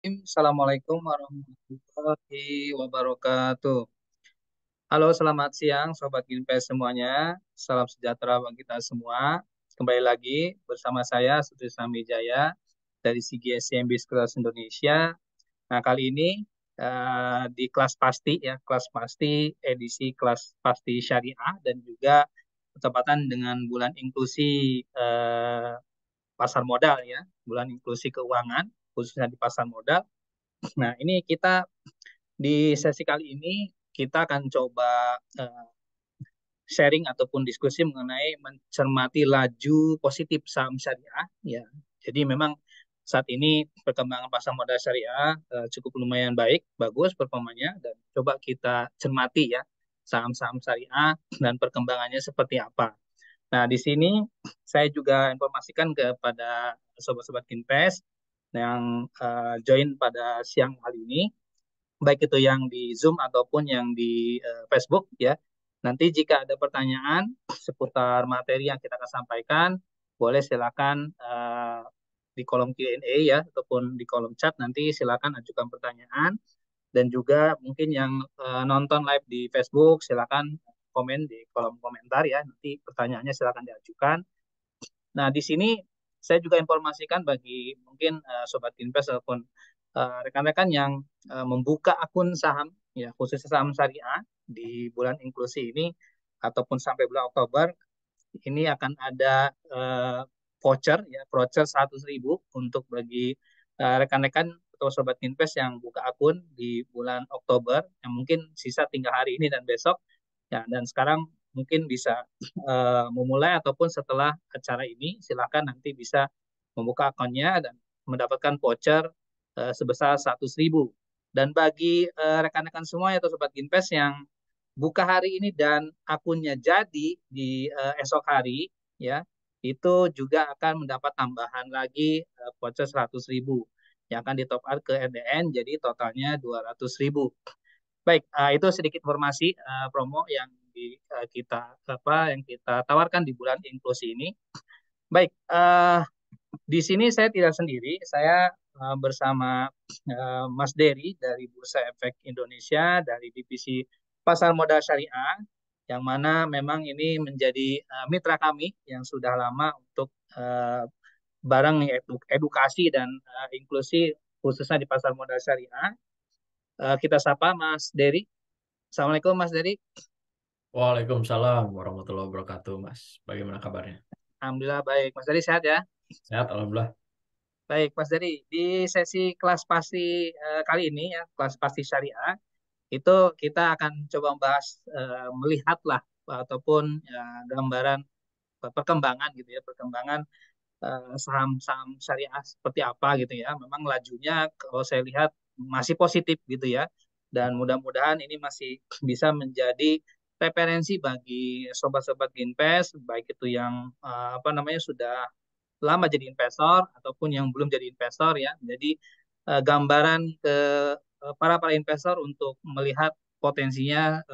Assalamualaikum warahmatullahi wabarakatuh. Halo, selamat siang Sobat Ginpes semuanya. Salam sejahtera bagi kita semua. Kembali lagi bersama saya Sutri Jaya dari CGS CMB Schools Indonesia. Nah, kali ini di kelas pasti ya, kelas pasti edisi kelas pasti syariah dan juga bertepatan dengan bulan inklusi pasar modal ya, bulan inklusi keuangan khususnya di pasar modal. Nah, ini kita di sesi kali ini kita akan coba sharing ataupun diskusi mengenai mencermati laju positif saham syariah ya. Jadi memang saat ini perkembangan pasar modal syariah cukup lumayan baik, bagus performanya dan coba kita cermati ya saham-saham syariah dan perkembangannya seperti apa. Nah, di sini saya juga informasikan kepada sobat-sobat Kinpes yang join pada siang hari ini baik itu yang di Zoom ataupun yang di Facebook ya. Nanti jika ada pertanyaan seputar materi yang kita akan sampaikan, boleh silakan di kolom Q&A ya ataupun di kolom chat nanti silakan ajukan pertanyaan dan juga mungkin yang nonton live di Facebook silakan komen di kolom komentar ya. Nanti pertanyaannya silakan diajukan. Nah, di sini saya juga informasikan bagi mungkin Sobat Invest ataupun rekan-rekan yang membuka akun saham, ya khusus saham syariah di bulan inklusi ini ataupun sampai bulan Oktober, ini akan ada voucher, ya voucher 100.000 untuk bagi rekan-rekan atau Sobat Invest yang buka akun di bulan Oktober, yang mungkin sisa tinggal hari ini dan besok, ya dan sekarang mungkin bisa memulai ataupun setelah acara ini silakan nanti bisa membuka akunnya dan mendapatkan voucher sebesar 100.000. Dan bagi rekan-rekan semua atau sobat Ginpes yang buka hari ini dan akunnya jadi di esok hari ya itu juga akan mendapat tambahan lagi voucher 100.000 yang akan di top up ke RDN jadi totalnya 200.000. Baik, itu sedikit informasi promo yang kita yang kita tawarkan di bulan inklusi ini. Baik, di sini saya tidak sendiri, saya bersama Mas Dery dari Bursa Efek Indonesia dari divisi Pasar Modal Syariah, yang mana memang ini menjadi mitra kami yang sudah lama untuk barang edukasi dan inklusi khususnya di pasar modal syariah. Kita sapa Mas Dery. Assalamualaikum Mas Dery. Waalaikumsalam warahmatullahi wabarakatuh, Mas. Bagaimana kabarnya? Alhamdulillah baik. Mas Dery sehat ya? Sehat, Alhamdulillah. Baik, Mas Dery. Di sesi kelas pasti kali ini ya, kelas pasti syariah, itu kita akan coba membahas melihatlah ataupun gambaran perkembangan gitu ya, perkembangan saham-saham syariah seperti apa gitu ya. Memang lajunya kalau saya lihat masih positif gitu ya. Dan mudah-mudahan ini masih bisa menjadi referensi bagi sobat-sobat Ginpes, baik itu yang sudah lama jadi investor ataupun yang belum jadi investor ya. Jadi gambaran ke para investor untuk melihat potensinya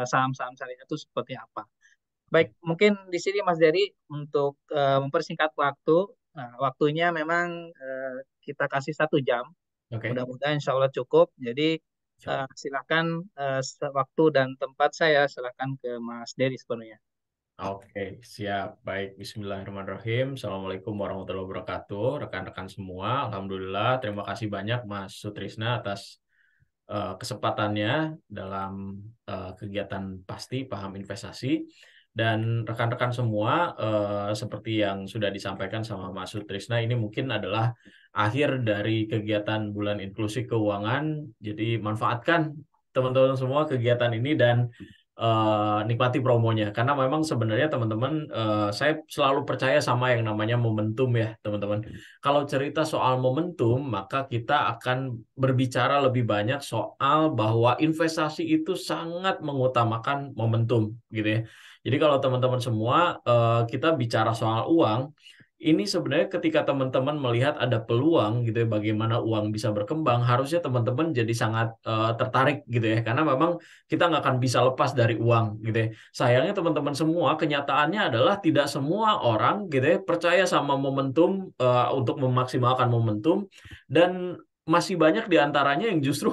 saham-saham syariah itu seperti apa. Baik, mungkin di sini Mas Dery untuk mempersingkat waktu, nah, waktunya memang kita kasih 1 jam. Oke. Mudah-mudahan Insya Allah cukup. Jadi Insya Allah. silakan waktu dan tempat saya silakan ke Mas Dery sepenuhnya. Oke, siap. Baik, Bismillahirrahmanirrahim. Assalamualaikum warahmatullahi wabarakatuh. Rekan-rekan semua, Alhamdulillah. Terima kasih banyak, Mas Sutrisna, atas kesempatannya dalam kegiatan Pasti Paham Investasi. Dan rekan-rekan semua, seperti yang sudah disampaikan sama Mas Sutrisna, ini mungkin adalah akhir dari kegiatan Bulan Inklusi Keuangan. Jadi manfaatkan teman-teman semua kegiatan ini dan nikmati promonya. Karena memang sebenarnya teman-teman, saya selalu percaya sama yang namanya momentum ya teman-teman. Kalau cerita soal momentum, maka kita akan berbicara lebih banyak soal bahwa investasi itu sangat mengutamakan momentum gitu ya. Jadi kalau teman-teman semua, kita bicara soal uang, ini sebenarnya ketika teman-teman melihat ada peluang gitu ya, bagaimana uang bisa berkembang, harusnya teman-teman jadi sangat tertarik gitu ya, karena memang kita nggak akan bisa lepas dari uang gitu ya. Sayangnya teman-teman semua, kenyataannya adalah tidak semua orang gitu ya percaya sama momentum, untuk memaksimalkan momentum, dan masih banyak di antaranya yang justru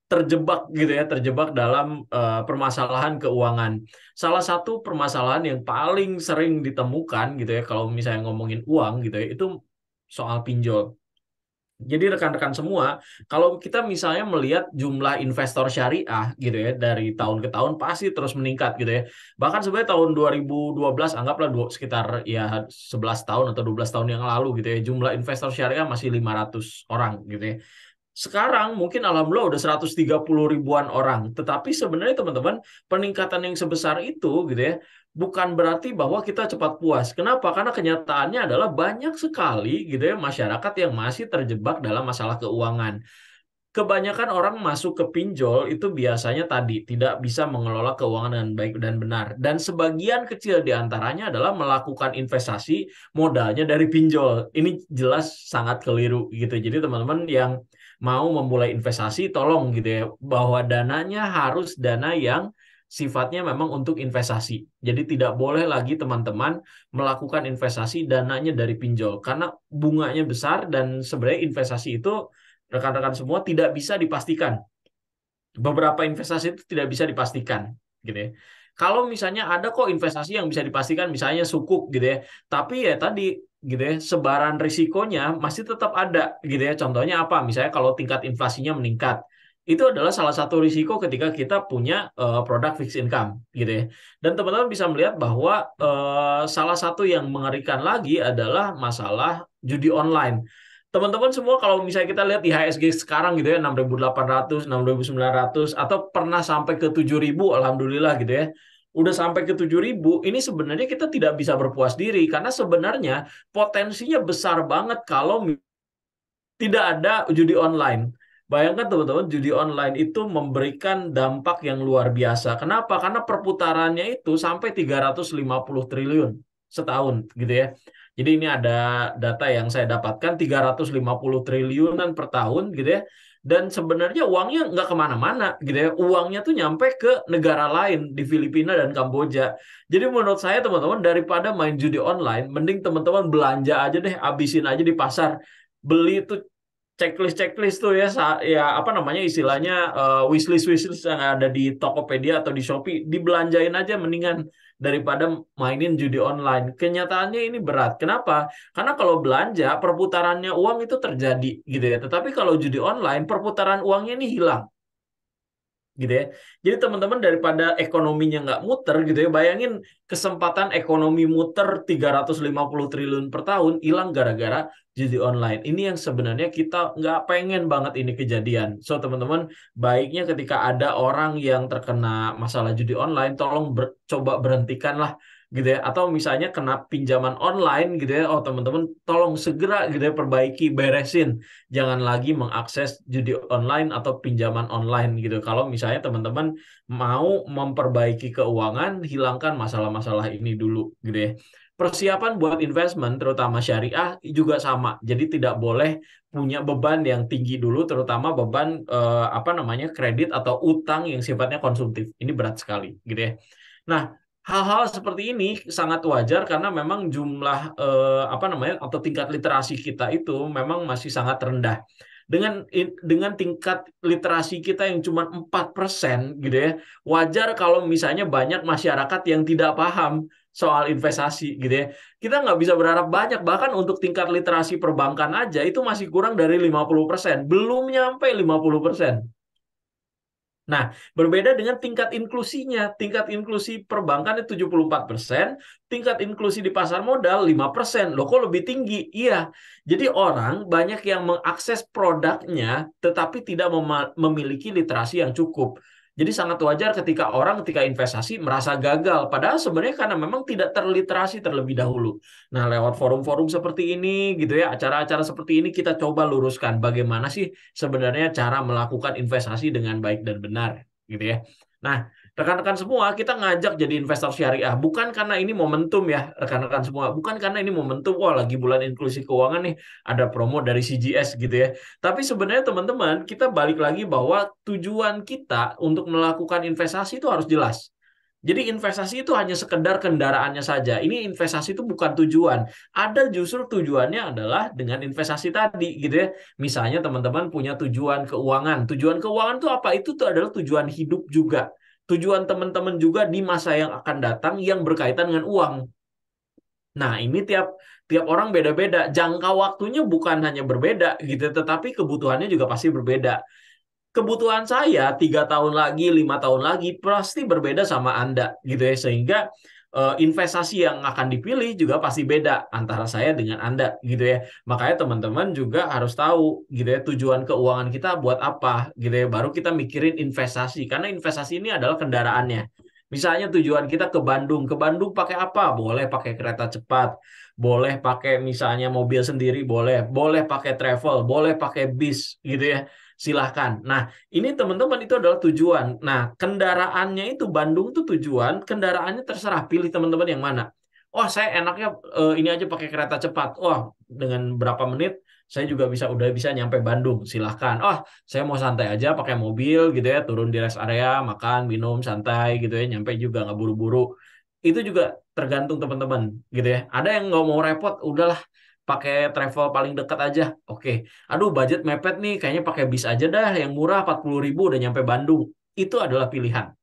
terjebak gitu ya, terjebak dalam permasalahan keuangan. Salah satu permasalahan yang paling sering ditemukan gitu ya, kalau misalnya ngomongin uang gitu ya, itu soal pinjol. Jadi rekan-rekan semua, kalau kita misalnya melihat jumlah investor syariah gitu ya dari tahun ke tahun pasti terus meningkat gitu ya. Bahkan sebenarnya tahun 2012 anggaplah sekitar ya 11 tahun atau 12 tahun yang lalu gitu ya, jumlah investor syariah masih 500 orang gitu ya. Sekarang mungkin alhamdulillah udah 130 ribuan orang. Tetapi sebenarnya teman-teman, peningkatan yang sebesar itu gitu ya, bukan berarti bahwa kita cepat puas. Kenapa? Karena kenyataannya adalah banyak sekali gitu ya masyarakat yang masih terjebak dalam masalah keuangan. Kebanyakan orang masuk ke pinjol itu biasanya tadi tidak bisa mengelola keuangan dengan baik dan benar. Dan sebagian kecil di antaranya adalah melakukan investasi modalnya dari pinjol. Ini jelas sangat keliru gitu. Jadi teman-teman yang mau memulai investasi tolong gitu ya, bahwa dananya harus dana yang sifatnya memang untuk investasi. Jadi tidak boleh lagi teman-teman melakukan investasi dananya dari pinjol karena bunganya besar dan sebenarnya investasi itu rekan-rekan semua tidak bisa dipastikan. Beberapa investasi itu tidak bisa dipastikan, gitu ya. Kalau misalnya ada kok investasi yang bisa dipastikan, misalnya sukuk gitu ya, tapi ya tadi gitu ya, sebaran risikonya masih tetap ada gitu ya. Contohnya apa? Misalnya kalau tingkat inflasinya meningkat, itu adalah salah satu risiko ketika kita punya produk fixed income gitu ya. Dan teman-teman bisa melihat bahwa salah satu yang mengerikan lagi adalah masalah judi online. Teman-teman semua kalau misalnya kita lihat di IHSG sekarang gitu ya 6.800, 6.900 atau pernah sampai ke 7.000, alhamdulillah gitu ya. Udah sampai ke 7.000, ini sebenarnya kita tidak bisa berpuas diri karena sebenarnya potensinya besar banget kalau tidak ada judi online. Bayangkan teman-teman, judi online itu memberikan dampak yang luar biasa. Kenapa? Karena perputarannya itu sampai 350 triliun setahun gitu ya. Jadi ini ada data yang saya dapatkan 350 triliunan per tahun gitu ya. Dan sebenarnya uangnya nggak kemana-mana gitu ya. Uangnya tuh nyampe ke negara lain di Filipina dan Kamboja. Jadi menurut saya teman-teman daripada main judi online, mending teman-teman belanja aja deh, habisin aja di pasar. Beli itu checklist tuh ya ya apa namanya istilahnya wishlist yang ada di Tokopedia atau di Shopee dibelanjain aja mendingan daripada mainin judi online. Kenyataannya ini berat. Kenapa? Karena kalau belanja perputarannya uang itu terjadi gitu ya. Tetapi kalau judi online perputaran uangnya ini hilang gitu ya. Jadi teman-teman daripada ekonominya nggak muter gitu ya, bayangin kesempatan ekonomi muter 350 triliun per tahun hilang gara-gara judi online. Ini yang sebenarnya kita nggak pengen banget ini kejadian. So teman-teman, baiknya ketika ada orang yang terkena masalah judi online, tolong coba berhentikan lah gitu ya. Atau misalnya kena pinjaman online gitu ya, oh teman-teman tolong segera gitu ya perbaiki, beresin. Jangan lagi mengakses judi online atau pinjaman online gitu. Kalau misalnya teman-teman mau memperbaiki keuangan, hilangkan masalah-masalah ini dulu gitu ya. Persiapan buat investment terutama syariah juga sama. Jadi tidak boleh punya beban yang tinggi dulu, terutama beban apa namanya kredit atau utang yang sifatnya konsumtif. Ini berat sekali gitu ya. Nah, hal-hal seperti ini sangat wajar karena memang jumlah apa namanya atau tingkat literasi kita itu memang masih sangat rendah. Dengan tingkat literasi kita yang cuma 4% gitu ya, wajar kalau misalnya banyak masyarakat yang tidak paham soal investasi gitu ya. Kita nggak bisa berharap banyak, bahkan untuk tingkat literasi perbankan aja itu masih kurang dari 50%, belum nyampe 50%. Nah, berbeda dengan tingkat inklusinya. Tingkat inklusi perbankan itu 74%, tingkat inklusi di pasar modal 5%. Loh, kok lebih tinggi? Iya. Jadi orang banyak yang mengakses produknya tetapi tidak memiliki literasi yang cukup. Jadi sangat wajar ketika orang ketika investasi merasa gagal. Padahal sebenarnya karena memang tidak terliterasi terlebih dahulu. Nah, lewat forum-forum seperti ini gitu ya, acara-acara seperti ini kita coba luruskan bagaimana sih sebenarnya cara melakukan investasi dengan baik dan benar gitu ya. Nah, rekan-rekan semua kita ngajak jadi investor syariah bukan karena ini momentum ya, rekan-rekan semua. Bukan karena ini momentum, wah lagi bulan inklusi keuangan nih, ada promo dari CGS gitu ya. Tapi sebenarnya teman-teman, kita balik lagi bahwa tujuan kita untuk melakukan investasi itu harus jelas. Jadi investasi itu hanya sekedar kendaraannya saja. Ini investasi itu bukan tujuan. Ada justru tujuannya adalah dengan investasi tadi gitu ya. Misalnya teman-teman punya tujuan keuangan. Tujuan keuangan itu apa? Itu tuh adalah tujuan hidup juga. Tujuan teman-teman juga di masa yang akan datang yang berkaitan dengan uang. Nah, ini tiap tiap orang beda-beda. Jangka waktunya bukan hanya berbeda gitu, tetapi kebutuhannya juga pasti berbeda. Kebutuhan saya 3 tahun lagi, 5 tahun lagi pasti berbeda sama Anda gitu ya, sehingga investasi yang akan dipilih juga pasti beda antara saya dengan Anda gitu ya. Makanya teman-teman juga harus tahu gitu ya, tujuan keuangan kita buat apa gitu ya, baru kita mikirin investasi, karena investasi ini adalah kendaraannya. Misalnya tujuan kita ke Bandung pakai apa? Boleh pakai kereta cepat, boleh pakai misalnya mobil sendiri, boleh pakai travel, boleh pakai bis gitu ya. Silahkan. Nah, ini teman-teman itu adalah tujuan. Nah, kendaraannya itu Bandung tuh tujuan, kendaraannya terserah pilih teman-teman yang mana. Oh, saya enaknya ini aja pakai kereta cepat. Oh, dengan berapa menit saya juga udah bisa nyampe Bandung. Silahkan. Oh, saya mau santai aja pakai mobil gitu ya, turun di rest area, makan, minum, santai gitu ya, nyampe juga nggak buru-buru. Itu juga tergantung teman-teman gitu ya. Ada yang nggak mau repot, udahlah pakai travel paling dekat aja. Oke. Aduh, budget mepet nih, kayaknya pakai bis aja dah yang murah 40.000 udah nyampe Bandung. Itu adalah pilihan.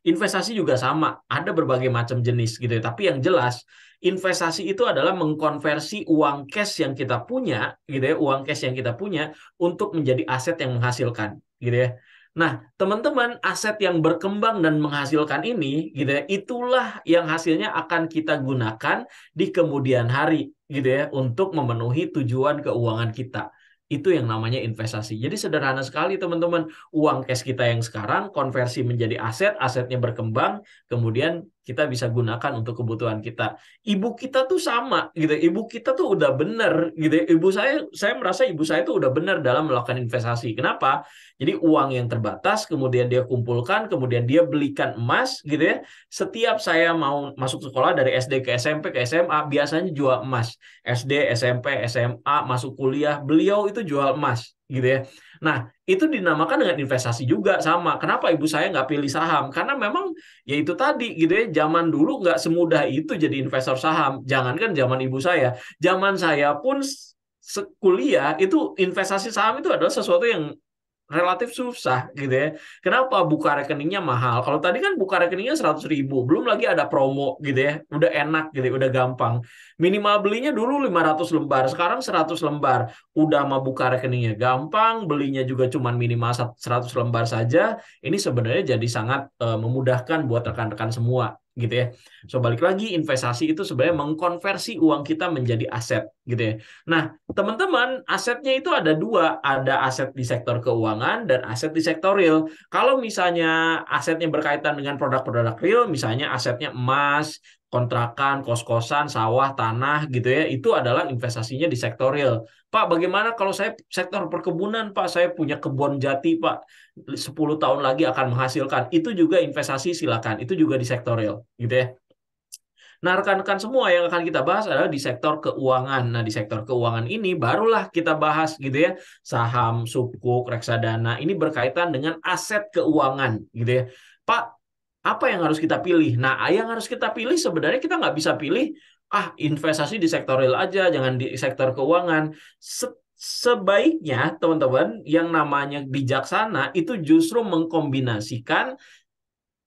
Investasi juga sama, ada berbagai macam jenis gitu ya. Tapi yang jelas, investasi itu adalah mengkonversi uang cash yang kita punya, gitu ya, uang cash yang kita punya untuk menjadi aset yang menghasilkan, gitu ya. Nah, teman-teman, aset yang berkembang dan menghasilkan ini, gitu ya, itulah yang hasilnya akan kita gunakan di kemudian hari, gitu ya, untuk memenuhi tujuan keuangan kita. Itu yang namanya investasi. Jadi sederhana sekali teman-teman. Uang cash kita yang sekarang konversi menjadi aset, asetnya berkembang, kemudian kita bisa gunakan untuk kebutuhan kita. Ibu kita tuh sama gitu. Ibu kita tuh udah bener gitu. Ibu saya merasa ibu saya tuh udah bener dalam melakukan investasi. Kenapa? Jadi uang yang terbatas kemudian dia kumpulkan, kemudian dia belikan emas gitu ya. Setiap saya mau masuk sekolah dari SD ke SMP ke SMA biasanya jual emas. SD, SMP, SMA, masuk kuliah, beliau itu jual emas gitu ya. Nah, itu dinamakan dengan investasi juga sama. Kenapa ibu saya nggak pilih saham? Karena memang ya itu tadi gitu ya, zaman dulu nggak semudah itu jadi investor saham. Jangankan zaman ibu zaman saya pun kuliah itu investasi saham itu adalah sesuatu yang relatif susah gitu ya. Kenapa? Buka rekeningnya mahal. Kalau tadi kan buka rekeningnya 100.000, belum lagi ada promo gitu ya. Udah enak gitu, udah gampang. Minimal belinya dulu 500 lembar, sekarang 100 lembar. Udah mau buka rekeningnya gampang, belinya juga cuma minimal 100 lembar saja. Ini sebenarnya jadi sangat memudahkan buat rekan-rekan semua gitu ya. So balik lagi, investasi itu sebenarnya mengkonversi uang kita menjadi aset gitu ya. Nah, teman-teman, asetnya itu ada dua, ada aset di sektor keuangan dan aset di sektor real. Kalau misalnya asetnya berkaitan dengan produk-produk real, misalnya asetnya emas, kontrakan, kos-kosan, sawah, tanah gitu ya, itu adalah investasinya di sektor real. Pak, bagaimana kalau saya sektor perkebunan, Pak? Saya punya kebun jati, Pak. 10 tahun lagi akan menghasilkan. Itu juga investasi, silakan. Itu juga di sektor real, gitu ya. Nah, rekan-rekan semua yang akan kita bahas adalah di sektor keuangan. Nah, di sektor keuangan ini barulah kita bahas gitu ya, saham, sukuk, reksadana. Ini berkaitan dengan aset keuangan gitu ya. Pak, apa yang harus kita pilih? Nah, yang harus kita pilih sebenarnya kita nggak bisa pilih, investasi di sektor real aja, jangan di sektor keuangan. Sebaiknya teman-teman yang namanya bijaksana itu justru mengkombinasikan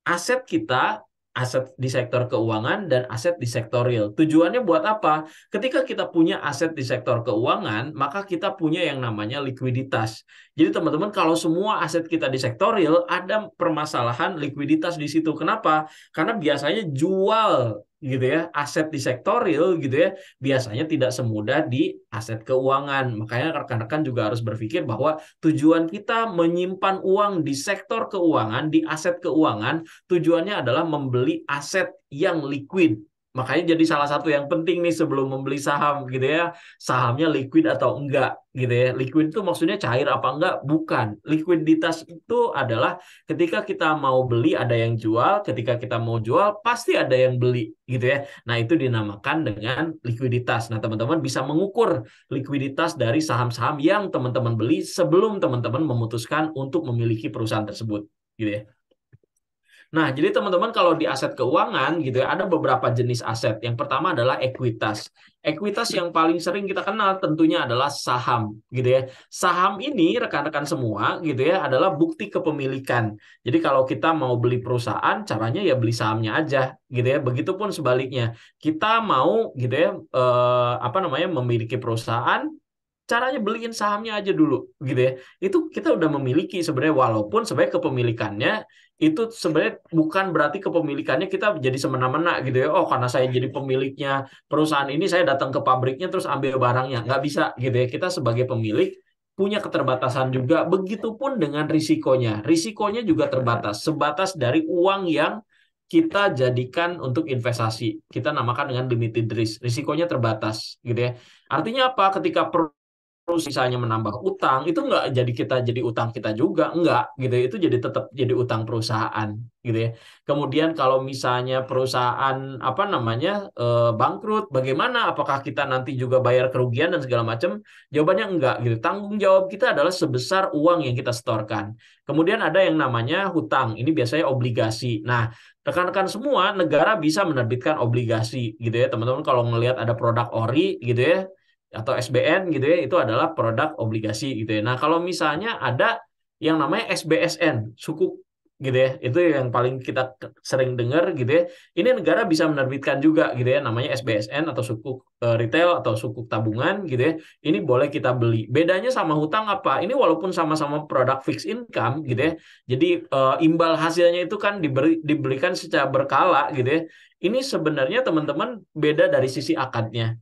aset kita, aset di sektor keuangan dan aset di sektor real. Tujuannya buat apa? Ketika kita punya aset di sektor keuangan, maka kita punya yang namanya likuiditas. Jadi teman-teman, kalau semua aset kita di sektor real, ada permasalahan likuiditas di situ. Kenapa? Karena biasanya jual gitu ya, aset di sektor real gitu ya, biasanya tidak semudah di aset keuangan. Makanya rekan-rekan juga harus berpikir bahwa tujuan kita menyimpan uang di sektor keuangan, di aset keuangan, tujuannya adalah membeli aset yang liquid. Makanya jadi salah satu yang penting nih sebelum membeli saham gitu ya, sahamnya liquid atau enggak gitu ya. Liquid itu maksudnya cair apa enggak? Bukan. Likuiditas itu adalah ketika kita mau beli ada yang jual, ketika kita mau jual pasti ada yang beli gitu ya. Nah, itu dinamakan dengan likuiditas. Nah, teman-teman bisa mengukur likuiditas dari saham-saham yang teman-teman beli sebelum teman-teman memutuskan untuk memiliki perusahaan tersebut gitu ya. Nah, jadi teman-teman kalau di aset keuangan gitu ya, ada beberapa jenis aset. Yang pertama adalah ekuitas. Ekuitas yang paling sering kita kenal tentunya adalah saham gitu ya. Saham ini rekan-rekan semua gitu ya adalah bukti kepemilikan. Jadi kalau kita mau beli perusahaan, caranya ya beli sahamnya aja gitu ya. Begitupun sebaliknya. Kita mau gitu ya apa namanya memiliki perusahaan, caranya beliin sahamnya aja dulu gitu ya. Itu kita udah memiliki sebenarnya, walaupun sebenarnya kepemilikannya itu sebenarnya bukan berarti kepemilikannya kita jadi semena-mena gitu ya. Oh, karena saya jadi pemiliknya perusahaan ini, saya datang ke pabriknya terus ambil barangnya. Nggak bisa gitu ya. Kita sebagai pemilik punya keterbatasan juga. Begitupun dengan risikonya. Risikonya juga terbatas. Sebatas dari uang yang kita jadikan untuk investasi. Kita namakan dengan limited risk. Risikonya terbatas gitu ya. Artinya apa? Ketika terus misalnya menambah utang, itu nggak jadi kita jadi utang kita juga, nggak gitu, itu jadi tetap jadi utang perusahaan gitu ya. Kemudian kalau misalnya perusahaan apa namanya bangkrut, bagaimana, apakah kita nanti juga bayar kerugian dan segala macam? Jawabannya enggak gitu. Tanggung jawab kita adalah sebesar uang yang kita setorkan. Kemudian ada yang namanya hutang, ini biasanya obligasi. Nah, rekan-rekan semua, negara bisa menerbitkan obligasi gitu ya teman-teman. Kalau ngelihat ada produk ori gitu ya atau SBN gitu ya, itu adalah produk obligasi gitu ya. Nah, kalau misalnya ada yang namanya SBSN, sukuk gitu ya, itu yang paling kita sering dengar gitu ya. Ini negara bisa menerbitkan juga gitu ya, namanya SBSN atau sukuk retail atau sukuk tabungan gitu ya. Ini boleh kita beli. Bedanya sama hutang apa? Ini walaupun sama-sama produk fixed income gitu ya. Jadi imbal hasilnya itu kan diberikan secara berkala gitu ya. Ini sebenarnya teman-teman beda dari sisi akadnya.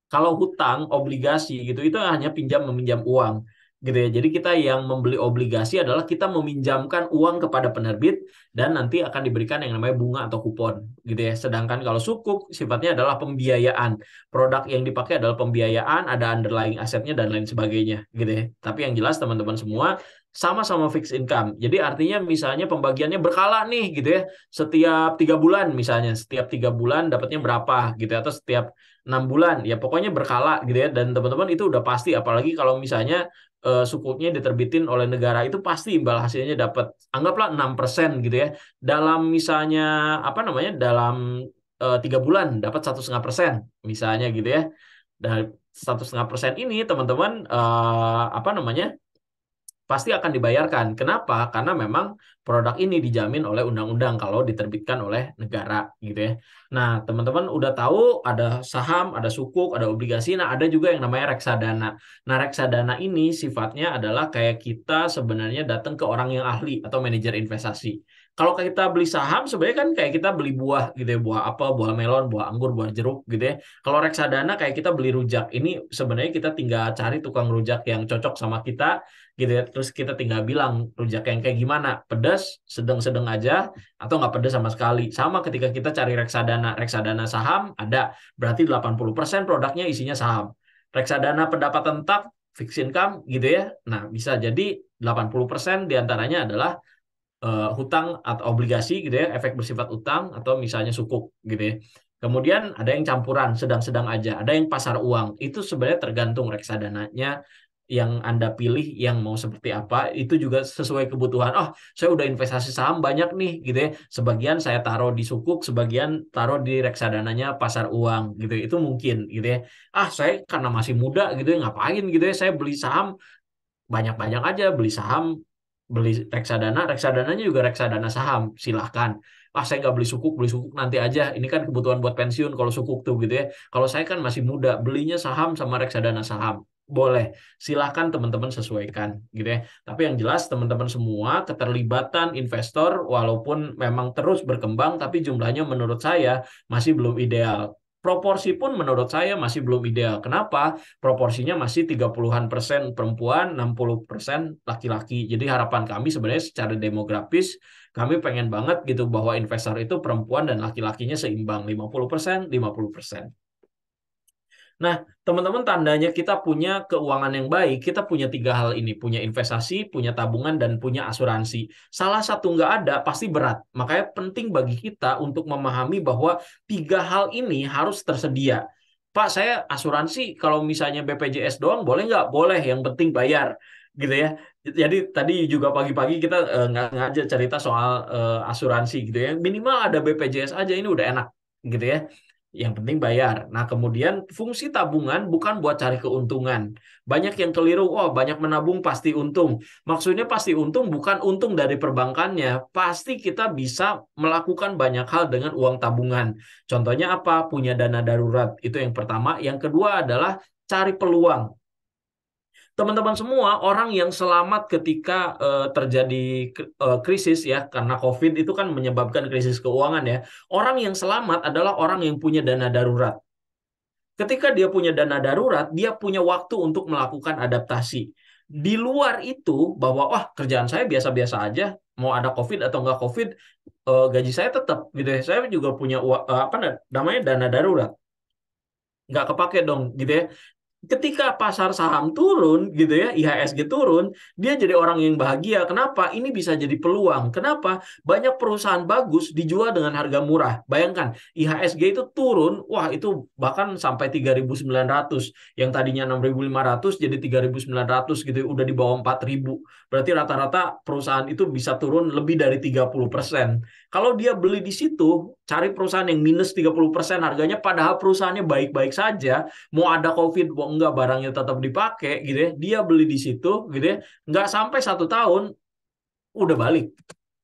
Kalau hutang, obligasi gitu, itu hanya pinjam meminjam uang gitu ya. Jadi kita yang membeli obligasi adalah kita meminjamkan uang kepada penerbit dan nanti akan diberikan yang namanya bunga atau kupon gitu ya. Sedangkan kalau sukuk sifatnya adalah pembiayaan. Produk yang dipakai adalah pembiayaan, ada underlying asetnya dan lain sebagainya gitu ya. Tapi yang jelas teman-teman semua sama-sama fixed income. Jadi artinya misalnya pembagiannya berkala nih gitu ya. Setiap 3 bulan misalnya, setiap 3 bulan dapatnya berapa gitu ya. Atau setiap 6 bulan ya, pokoknya berkala gitu ya. Dan teman-teman itu udah pasti, apalagi kalau misalnya sukuknya diterbitin oleh negara, itu pasti imbal hasilnya dapat anggaplah 6% gitu ya. Dalam misalnya apa namanya dalam 3 bulan dapat 1,5% misalnya gitu ya. Dan 1,5% ini teman-teman apa namanya pasti akan dibayarkan. Kenapa? Karena memang produk ini dijamin oleh undang-undang kalau diterbitkan oleh negara gitu ya. Nah, teman-teman udah tahu ada saham, ada sukuk, ada obligasi, nah ada juga yang namanya reksadana. Nah, reksadana ini sifatnya adalah kayak kita sebenarnya datang ke orang yang ahli atau manajer investasi. Kalau kita beli saham sebenarnya kan kayak kita beli buah gitu ya, buah apel, buah melon, buah anggur, buah jeruk gitu ya. Kalau reksadana kayak kita beli rujak. Ini sebenarnya kita tinggal cari tukang rujak yang cocok sama kita gitu ya. Terus kita tinggal bilang rujak yang kayak gimana, pedas, sedang-sedang aja, atau nggak pedas sama sekali. Sama ketika kita cari reksadana, reksadana saham ada, berarti 80% produknya isinya saham. Reksadana pendapatan tetap, fixed income gitu ya. Nah, bisa jadi 80% diantaranya adalah hutang atau obligasi gitu ya, efek bersifat utang atau misalnya sukuk gitu ya. Kemudian ada yang campuran, sedang-sedang aja, ada yang pasar uang. Itu sebenarnya tergantung reksadananya yang Anda pilih yang mau seperti apa, itu juga sesuai kebutuhan. Oh, saya udah investasi saham banyak nih gitu ya. Sebagian saya taruh di sukuk, sebagian taruh di reksadananya pasar uang gitu. Itu mungkin gitu ya. Ah, saya karena masih muda gitu ya, ngapain gitu ya, saya beli saham banyak-banyak aja, beli saham, beli reksadana, reksadananya juga reksadana saham, silahkan. Ah, saya nggak beli sukuk nanti aja. Ini kan kebutuhan buat pensiun kalau sukuk tuh gitu ya. Kalau saya kan masih muda, belinya saham sama reksadana saham. Boleh, silahkan teman-teman sesuaikan gitu ya. Tapi yang jelas teman-teman semua keterlibatan investor walaupun memang terus berkembang, tapi jumlahnya menurut saya masih belum ideal. Proporsi pun menurut saya masih belum ideal. Kenapa? Proporsinya masih 30-an% perempuan, 60% laki-laki. Jadi harapan kami sebenarnya secara demografis, kami pengen banget gitu bahwa investor itu perempuan dan laki-lakinya seimbang, 50%, 50%. Nah, teman-teman, tandanya kita punya keuangan yang baik, kita punya 3 hal ini, punya investasi, punya tabungan, dan punya asuransi. Salah satu nggak ada, pasti berat. Makanya penting bagi kita untuk memahami bahwa 3 hal ini harus tersedia. Pak, saya asuransi kalau misalnya BPJS doang boleh nggak? Boleh, yang penting bayar. gitu ya. Jadi tadi juga pagi-pagi kita nggak ngajak cerita soal asuransi gitu ya. Minimal ada BPJS aja ini udah enak gitu ya. Yang penting bayar. Nah, kemudian fungsi tabungan bukan buat cari keuntungan. Banyak yang keliru, oh banyak menabung pasti untung. Maksudnya pasti untung bukan untung dari perbankannya. Pasti kita bisa melakukan banyak hal dengan uang tabungan. Contohnya apa? Punya dana darurat. Itu yang pertama. Yang kedua adalah cari peluang. Teman-teman semua, orang yang selamat ketika terjadi krisis ya, karena COVID itu kan menyebabkan krisis keuangan ya. Orang yang selamat adalah orang yang punya dana darurat. Ketika dia punya dana darurat, dia punya waktu untuk melakukan adaptasi. Di luar itu, bahwa wah kerjaan saya biasa-biasa aja, mau ada COVID atau nggak COVID, gaji saya tetap gitu ya. Saya juga punya apa namanya dana darurat, nggak kepake dong gitu ya. Ketika pasar saham turun gitu ya, IHSG turun, dia jadi orang yang bahagia. Kenapa? Ini bisa jadi peluang. Kenapa? Banyak perusahaan bagus dijual dengan harga murah. Bayangkan, IHSG itu turun, wah itu bahkan sampai 3.900. Yang tadinya 6.500 jadi 3.900 gitu, udah di bawah 4.000. Berarti rata-rata perusahaan itu bisa turun lebih dari 30%. Kalau dia beli di situ, cari perusahaan yang minus 30% harganya, padahal perusahaannya baik-baik saja, mau ada COVID mau enggak barangnya tetap dipakai gitu ya, dia beli di situ gitu ya, nggak sampai 1 tahun udah balik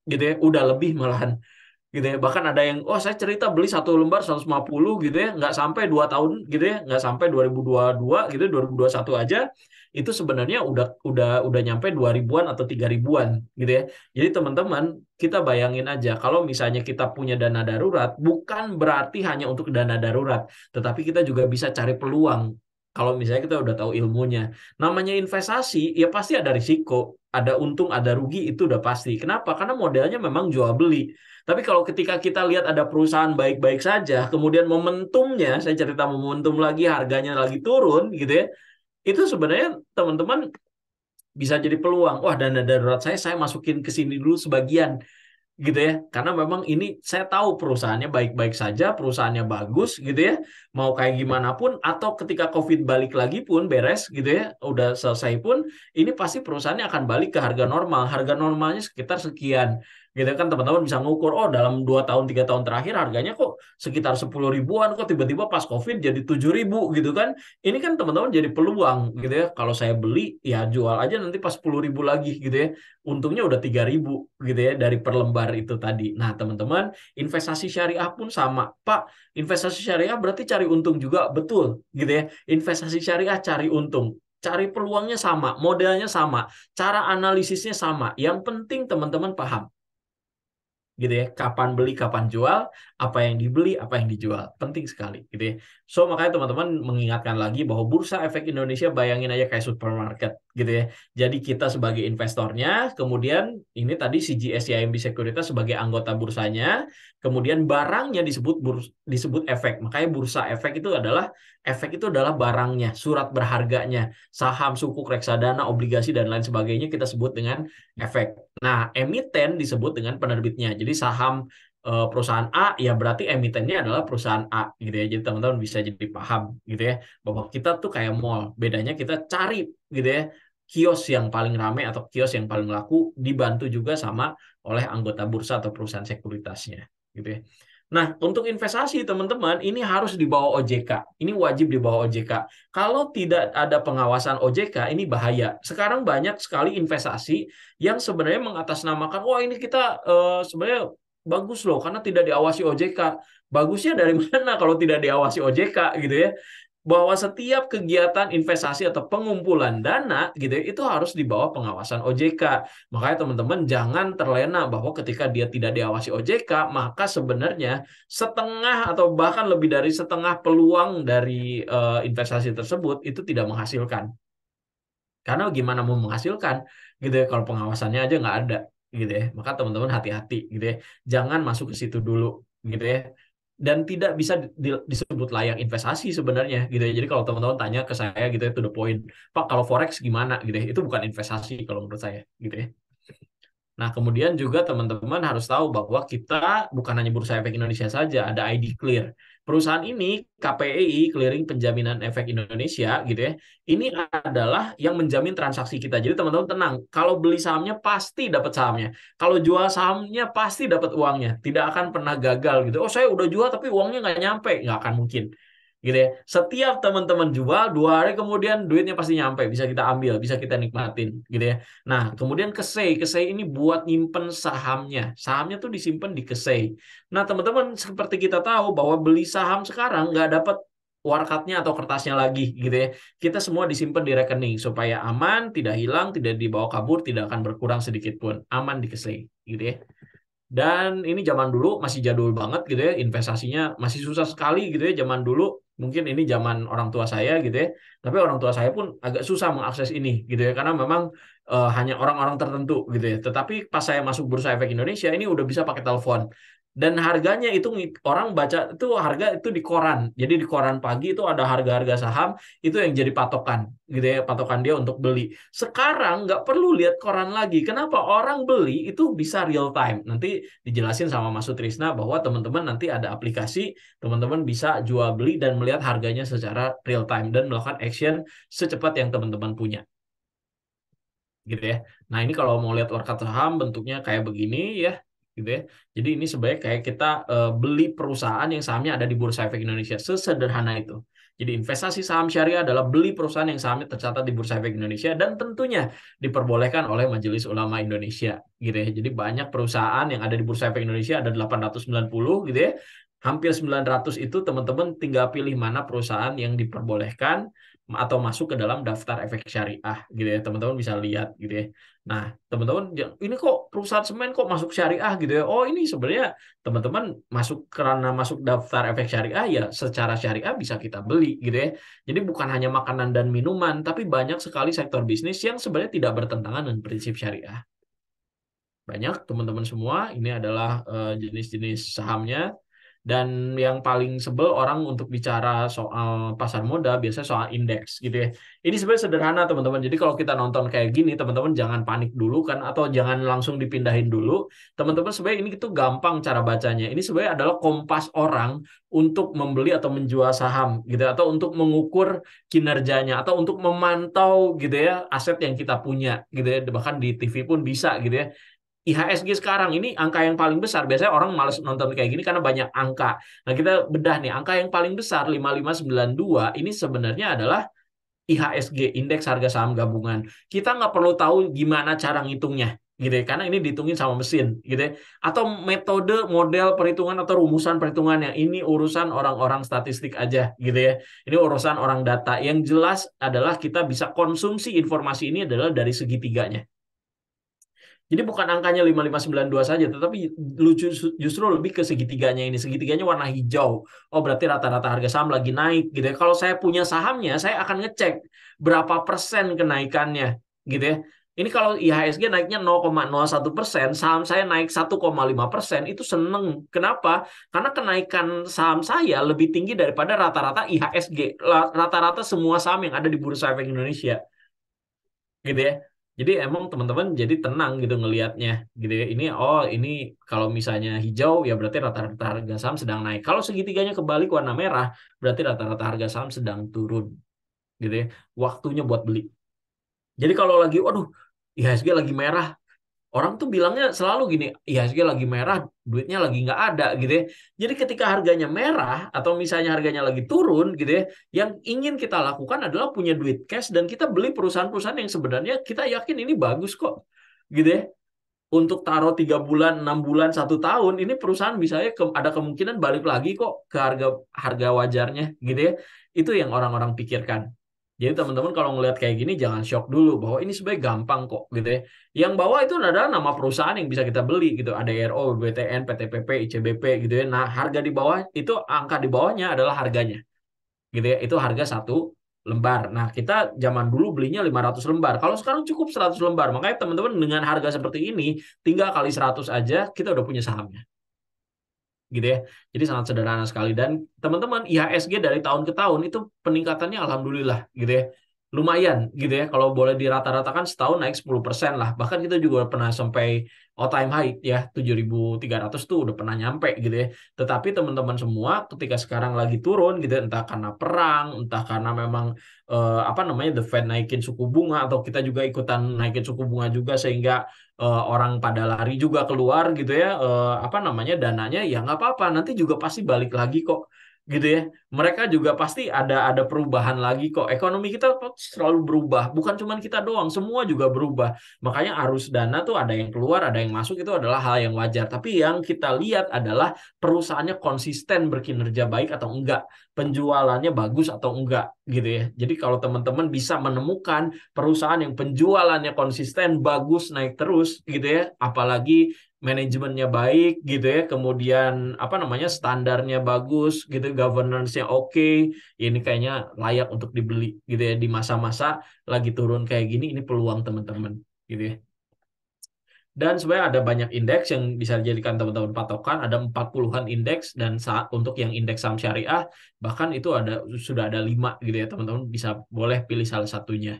gitu ya, udah lebih malahan gitu ya. Bahkan ada yang oh saya cerita beli 1 lembar 150 gitu ya, nggak sampai 2 tahun gitu ya, nggak sampai 2022 gitu, 2021 aja itu sebenarnya udah nyampe 2.000-an atau 3.000-an gitu ya. Jadi teman-teman, kita bayangin aja kalau misalnya kita punya dana darurat, bukan berarti hanya untuk dana darurat, tetapi kita juga bisa cari peluang. Kalau misalnya kita udah tahu ilmunya, namanya investasi ya pasti ada risiko, ada untung, ada rugi, itu udah pasti. Kenapa? Karena modelnya memang jual beli. Tapi kalau ketika kita lihat ada perusahaan baik-baik saja, kemudian momentumnya, saya cerita momentum lagi, harganya lagi turun gitu ya, itu sebenarnya teman-teman bisa jadi peluang. Wah, dana darurat saya masukin ke sini dulu sebagian gitu ya. Karena memang ini saya tahu perusahaannya baik-baik saja, perusahaannya bagus gitu ya. Mau kayak gimana pun atau ketika COVID balik lagi pun beres gitu ya, udah selesai pun ini pasti perusahaannya akan balik ke harga normal. Harga normalnya sekitar sekian. Gitu kan teman-teman bisa ngukur, oh dalam 2 tahun 3 tahun terakhir harganya kok sekitar 10 ribuan, kok tiba-tiba pas COVID jadi 7.000 gitu kan. Ini kan teman-teman jadi peluang gitu ya. Kalau saya beli ya jual aja nanti pas 10.000 lagi gitu ya, untungnya udah 3.000 gitu ya dari per lembar itu tadi. Nah, teman-teman, investasi syariah pun sama. Pak, investasi syariah berarti cari untung juga, betul gitu ya. Investasi syariah cari untung. Cari peluangnya sama, modelnya sama, cara analisisnya sama. Yang penting teman-teman paham gitu ya, kapan beli kapan jual, apa yang dibeli apa yang dijual, penting sekali gitu ya. So makanya teman-teman mengingatkan lagi bahwa Bursa Efek Indonesia bayangin aja kayak supermarket gitu ya. Jadi kita sebagai investornya, kemudian ini tadi CGS CIMB Sekuritas sebagai anggota bursanya, kemudian barangnya disebut efek. Makanya Bursa Efek itu adalah barangnya, surat berharganya, saham, sukuk, reksadana, obligasi dan lain sebagainya kita sebut dengan efek. Nah, emiten disebut dengan penerbitnya. Jadi saham perusahaan A ya berarti emitennya adalah perusahaan A gitu ya. Jadi teman-teman bisa jadi paham gitu ya, bahwa kita tuh kayak mall. Bedanya kita cari gitu ya kios yang paling ramai atau kios yang paling laku, dibantu juga sama oleh anggota bursa atau perusahaan sekuritasnya gitu ya. Nah, untuk investasi teman-teman ini harus di bawah OJK. Ini wajib di bawah OJK. Kalau tidak ada pengawasan OJK ini bahaya. Sekarang banyak sekali investasi yang sebenarnya mengatasnamakan, wah ini kita sebenarnya bagus loh karena tidak diawasi OJK. Bagusnya dari mana kalau tidak diawasi OJK gitu ya? Bahwa setiap kegiatan investasi atau pengumpulan dana gitu ya, itu harus di bawah pengawasan OJK. Makanya teman-teman jangan terlena bahwa ketika dia tidak diawasi OJK, maka sebenarnya setengah atau bahkan lebih dari setengah peluang dari investasi tersebut itu tidak menghasilkan. Karena gimana mau menghasilkan gitu ya kalau pengawasannya aja nggak ada gitu ya. Maka teman-teman hati-hati gitu ya. Jangan masuk ke situ dulu gitu ya. Dan tidak bisa disebut layak investasi sebenarnya gitu ya. Jadi kalau teman-teman tanya ke saya gitu ya, to the point, Pak kalau forex gimana gitu ya. Itu bukan investasi kalau menurut saya gitu ya. Nah, kemudian juga teman-teman harus tahu bahwa kita bukan hanya Bursa Efek Indonesia saja, ada ID Clear. Perusahaan ini, KPEI, Clearing Penjaminan Efek Indonesia, gitu ya, ini adalah yang menjamin transaksi kita. Jadi teman-teman tenang, kalau beli sahamnya pasti dapat sahamnya. Kalau jual sahamnya pasti dapat uangnya. Tidak akan pernah gagal gitu. Oh, saya udah jual tapi uangnya nggak nyampe. Nggak akan mungkin. Gitu ya. Setiap teman-teman jual, 2 hari kemudian duitnya pasti nyampe. Bisa kita ambil, bisa kita nikmatin. Gitu ya. Nah, kemudian Kesei. Kesei ini buat nyimpen sahamnya. Sahamnya tuh disimpan di Kesei. Nah, teman-teman seperti kita tahu bahwa beli saham sekarang nggak dapat warkatnya atau kertasnya lagi gitu ya. Kita semua disimpan di rekening supaya aman, tidak hilang, tidak dibawa kabur, tidak akan berkurang sedikit pun. Aman di Kesei gitu ya. Dan ini zaman dulu masih jadul banget gitu ya, investasinya masih susah sekali gitu ya zaman dulu. Mungkin ini zaman orang tua saya gitu ya. Tapi orang tua saya pun agak susah mengakses ini gitu ya karena memang hanya orang-orang tertentu gitu ya. Tetapi pas saya masuk Bursa Efek Indonesia ini udah bisa pakai telepon. Dan harganya itu orang baca itu harga itu di koran. Jadi di koran pagi itu ada harga-harga saham itu yang jadi patokan gitu ya, patokan dia untuk beli. Sekarang nggak perlu lihat koran lagi. Kenapa? Orang beli itu bisa real time. Nanti dijelasin sama Mas Sutrisna bahwa teman-teman nanti ada aplikasi, teman-teman bisa jual beli dan melihat harganya secara real time dan melakukan action secepat yang teman-teman punya. Gitu ya. Nah, ini kalau mau lihat warkat saham bentuknya kayak begini ya, gitu ya. Jadi ini sebenarnya kayak kita beli perusahaan yang sahamnya ada di Bursa Efek Indonesia. Sesederhana itu. Jadi investasi saham syariah adalah beli perusahaan yang sahamnya tercatat di Bursa Efek Indonesia dan tentunya diperbolehkan oleh Majelis Ulama Indonesia, gitu ya. Jadi banyak perusahaan yang ada di Bursa Efek Indonesia ada 890 gitu ya. Hampir 900 itu teman-teman tinggal pilih mana perusahaan yang diperbolehkan atau masuk ke dalam daftar efek syariah gitu ya, teman-teman bisa lihat gitu ya. Nah, teman-teman ini kok perusahaan semen kok masuk syariah gitu ya. Oh, ini sebenarnya teman-teman masuk karena masuk daftar efek syariah ya secara syariah bisa kita beli gitu ya. Jadi bukan hanya makanan dan minuman tapi banyak sekali sektor bisnis yang sebenarnya tidak bertentangan dengan prinsip syariah. Banyak teman-teman semua ini adalah jenis-jenis sahamnya. Dan yang paling sebel orang untuk bicara soal pasar modal biasanya soal indeks gitu ya. Ini sebenarnya sederhana teman-teman. Jadi kalau kita nonton kayak gini teman-teman jangan panik dulu kan atau jangan langsung dipindahin dulu. Teman-teman sebenarnya ini itu gampang cara bacanya. Ini sebenarnya adalah kompas orang untuk membeli atau menjual saham gitu atau untuk mengukur kinerjanya atau untuk memantau gitu ya aset yang kita punya gitu ya. Bahkan di TV pun bisa gitu ya. IHSG sekarang ini angka yang paling besar. Biasanya orang males nonton kayak gini karena banyak angka. Nah, kita bedah nih, angka yang paling besar 5592 ini sebenarnya adalah IHSG, Indeks Harga Saham Gabungan. Kita nggak perlu tahu gimana cara ngitungnya, gitu ya, karena ini dihitungin sama mesin, gitu ya. Atau metode, model perhitungan atau rumusan perhitungannya. Ini urusan orang-orang statistik aja, gitu ya. Ini urusan orang data. Yang jelas adalah kita bisa konsumsi informasi ini adalah dari segitiganya. Jadi bukan angkanya 5592 saja, tetapi lucu justru lebih ke segitiganya ini. Segitiganya warna hijau. Oh, berarti rata-rata harga saham lagi naik gitu ya. Kalau saya punya sahamnya, saya akan ngecek berapa persen kenaikannya gitu ya. Ini kalau IHSG naiknya 0,01%, saham saya naik 1,5%, itu seneng. Kenapa? Karena kenaikan saham saya lebih tinggi daripada rata-rata IHSG, rata-rata semua saham yang ada di Bursa Efek Indonesia gitu ya. Jadi emang teman-teman jadi tenang gitu ngelihatnya gitu ya. Ini kalau misalnya hijau ya berarti rata-rata harga saham sedang naik. Kalau segitiganya kebalik warna merah berarti rata-rata harga saham sedang turun gitu ya. Waktunya buat beli. Jadi kalau lagi waduh IHSG lagi merah, orang tuh bilangnya selalu gini, IHSG lagi merah, duitnya lagi nggak ada gitu ya. Jadi ketika harganya merah atau misalnya harganya lagi turun gitu ya, yang ingin kita lakukan adalah punya duit cash dan kita beli perusahaan-perusahaan yang sebenarnya kita yakin ini bagus kok gitu ya. Untuk taruh 3 bulan, 6 bulan, 1 tahun, ini perusahaan misalnya ada kemungkinan balik lagi kok ke harga harga wajarnya gitu ya. Itu yang orang-orang pikirkan. Jadi teman-teman kalau ngelihat kayak gini jangan shock dulu bahwa ini sebenarnya gampang kok gitu ya. Yang bawah itu adalah nama perusahaan yang bisa kita beli gitu. Ada ADRO, BTN, PTPP, ICBP gitu ya. Nah, harga di bawah itu angka di bawahnya adalah harganya. Gitu ya. Itu harga 1 lembar. Nah, kita zaman dulu belinya 500 lembar. Kalau sekarang cukup 100 lembar. Makanya teman-teman dengan harga seperti ini tinggal kali 100 aja kita udah punya sahamnya gitu ya. Jadi sangat sederhana sekali dan teman-teman IHSG dari tahun ke tahun itu peningkatannya alhamdulillah gitu ya. lumayan gitu ya. Kalau boleh dirata-ratakan setahun naik 10% lah. Bahkan kita juga pernah sampai all time high ya, 7.300 tuh udah pernah nyampe gitu ya. Tetapi teman-teman semua ketika sekarang lagi turun gitu ya, entah karena perang, entah karena memang apa namanya the Fed naikin suku bunga, atau kita juga ikutan naikin suku bunga juga sehingga orang pada lari juga keluar gitu ya, apa namanya dananya, ya nggak apa-apa, nanti juga pasti balik lagi kok gitu ya. Mereka juga pasti ada perubahan lagi kok. Ekonomi kita kok selalu berubah, bukan cuma kita doang, semua juga berubah. Makanya arus dana tuh ada yang keluar, ada yang masuk, itu adalah hal yang wajar. Tapi yang kita lihat adalah perusahaannya konsisten berkinerja baik atau enggak, penjualannya bagus atau enggak gitu ya. Jadi kalau teman-teman bisa menemukan perusahaan yang penjualannya konsisten, bagus, naik terus gitu ya, apalagi manajemennya baik gitu ya, kemudian apa namanya standarnya bagus gitu, governance-nya oke, ini kayaknya layak untuk dibeli gitu ya di masa-masa lagi turun kayak gini, ini peluang teman-teman gitu ya. Dan sebenarnya ada banyak indeks yang bisa dijadikan teman-teman patokan, ada 40-an indeks, dan saat untuk yang indeks saham syariah bahkan itu sudah ada 5 gitu ya, teman-teman bisa boleh pilih salah satunya.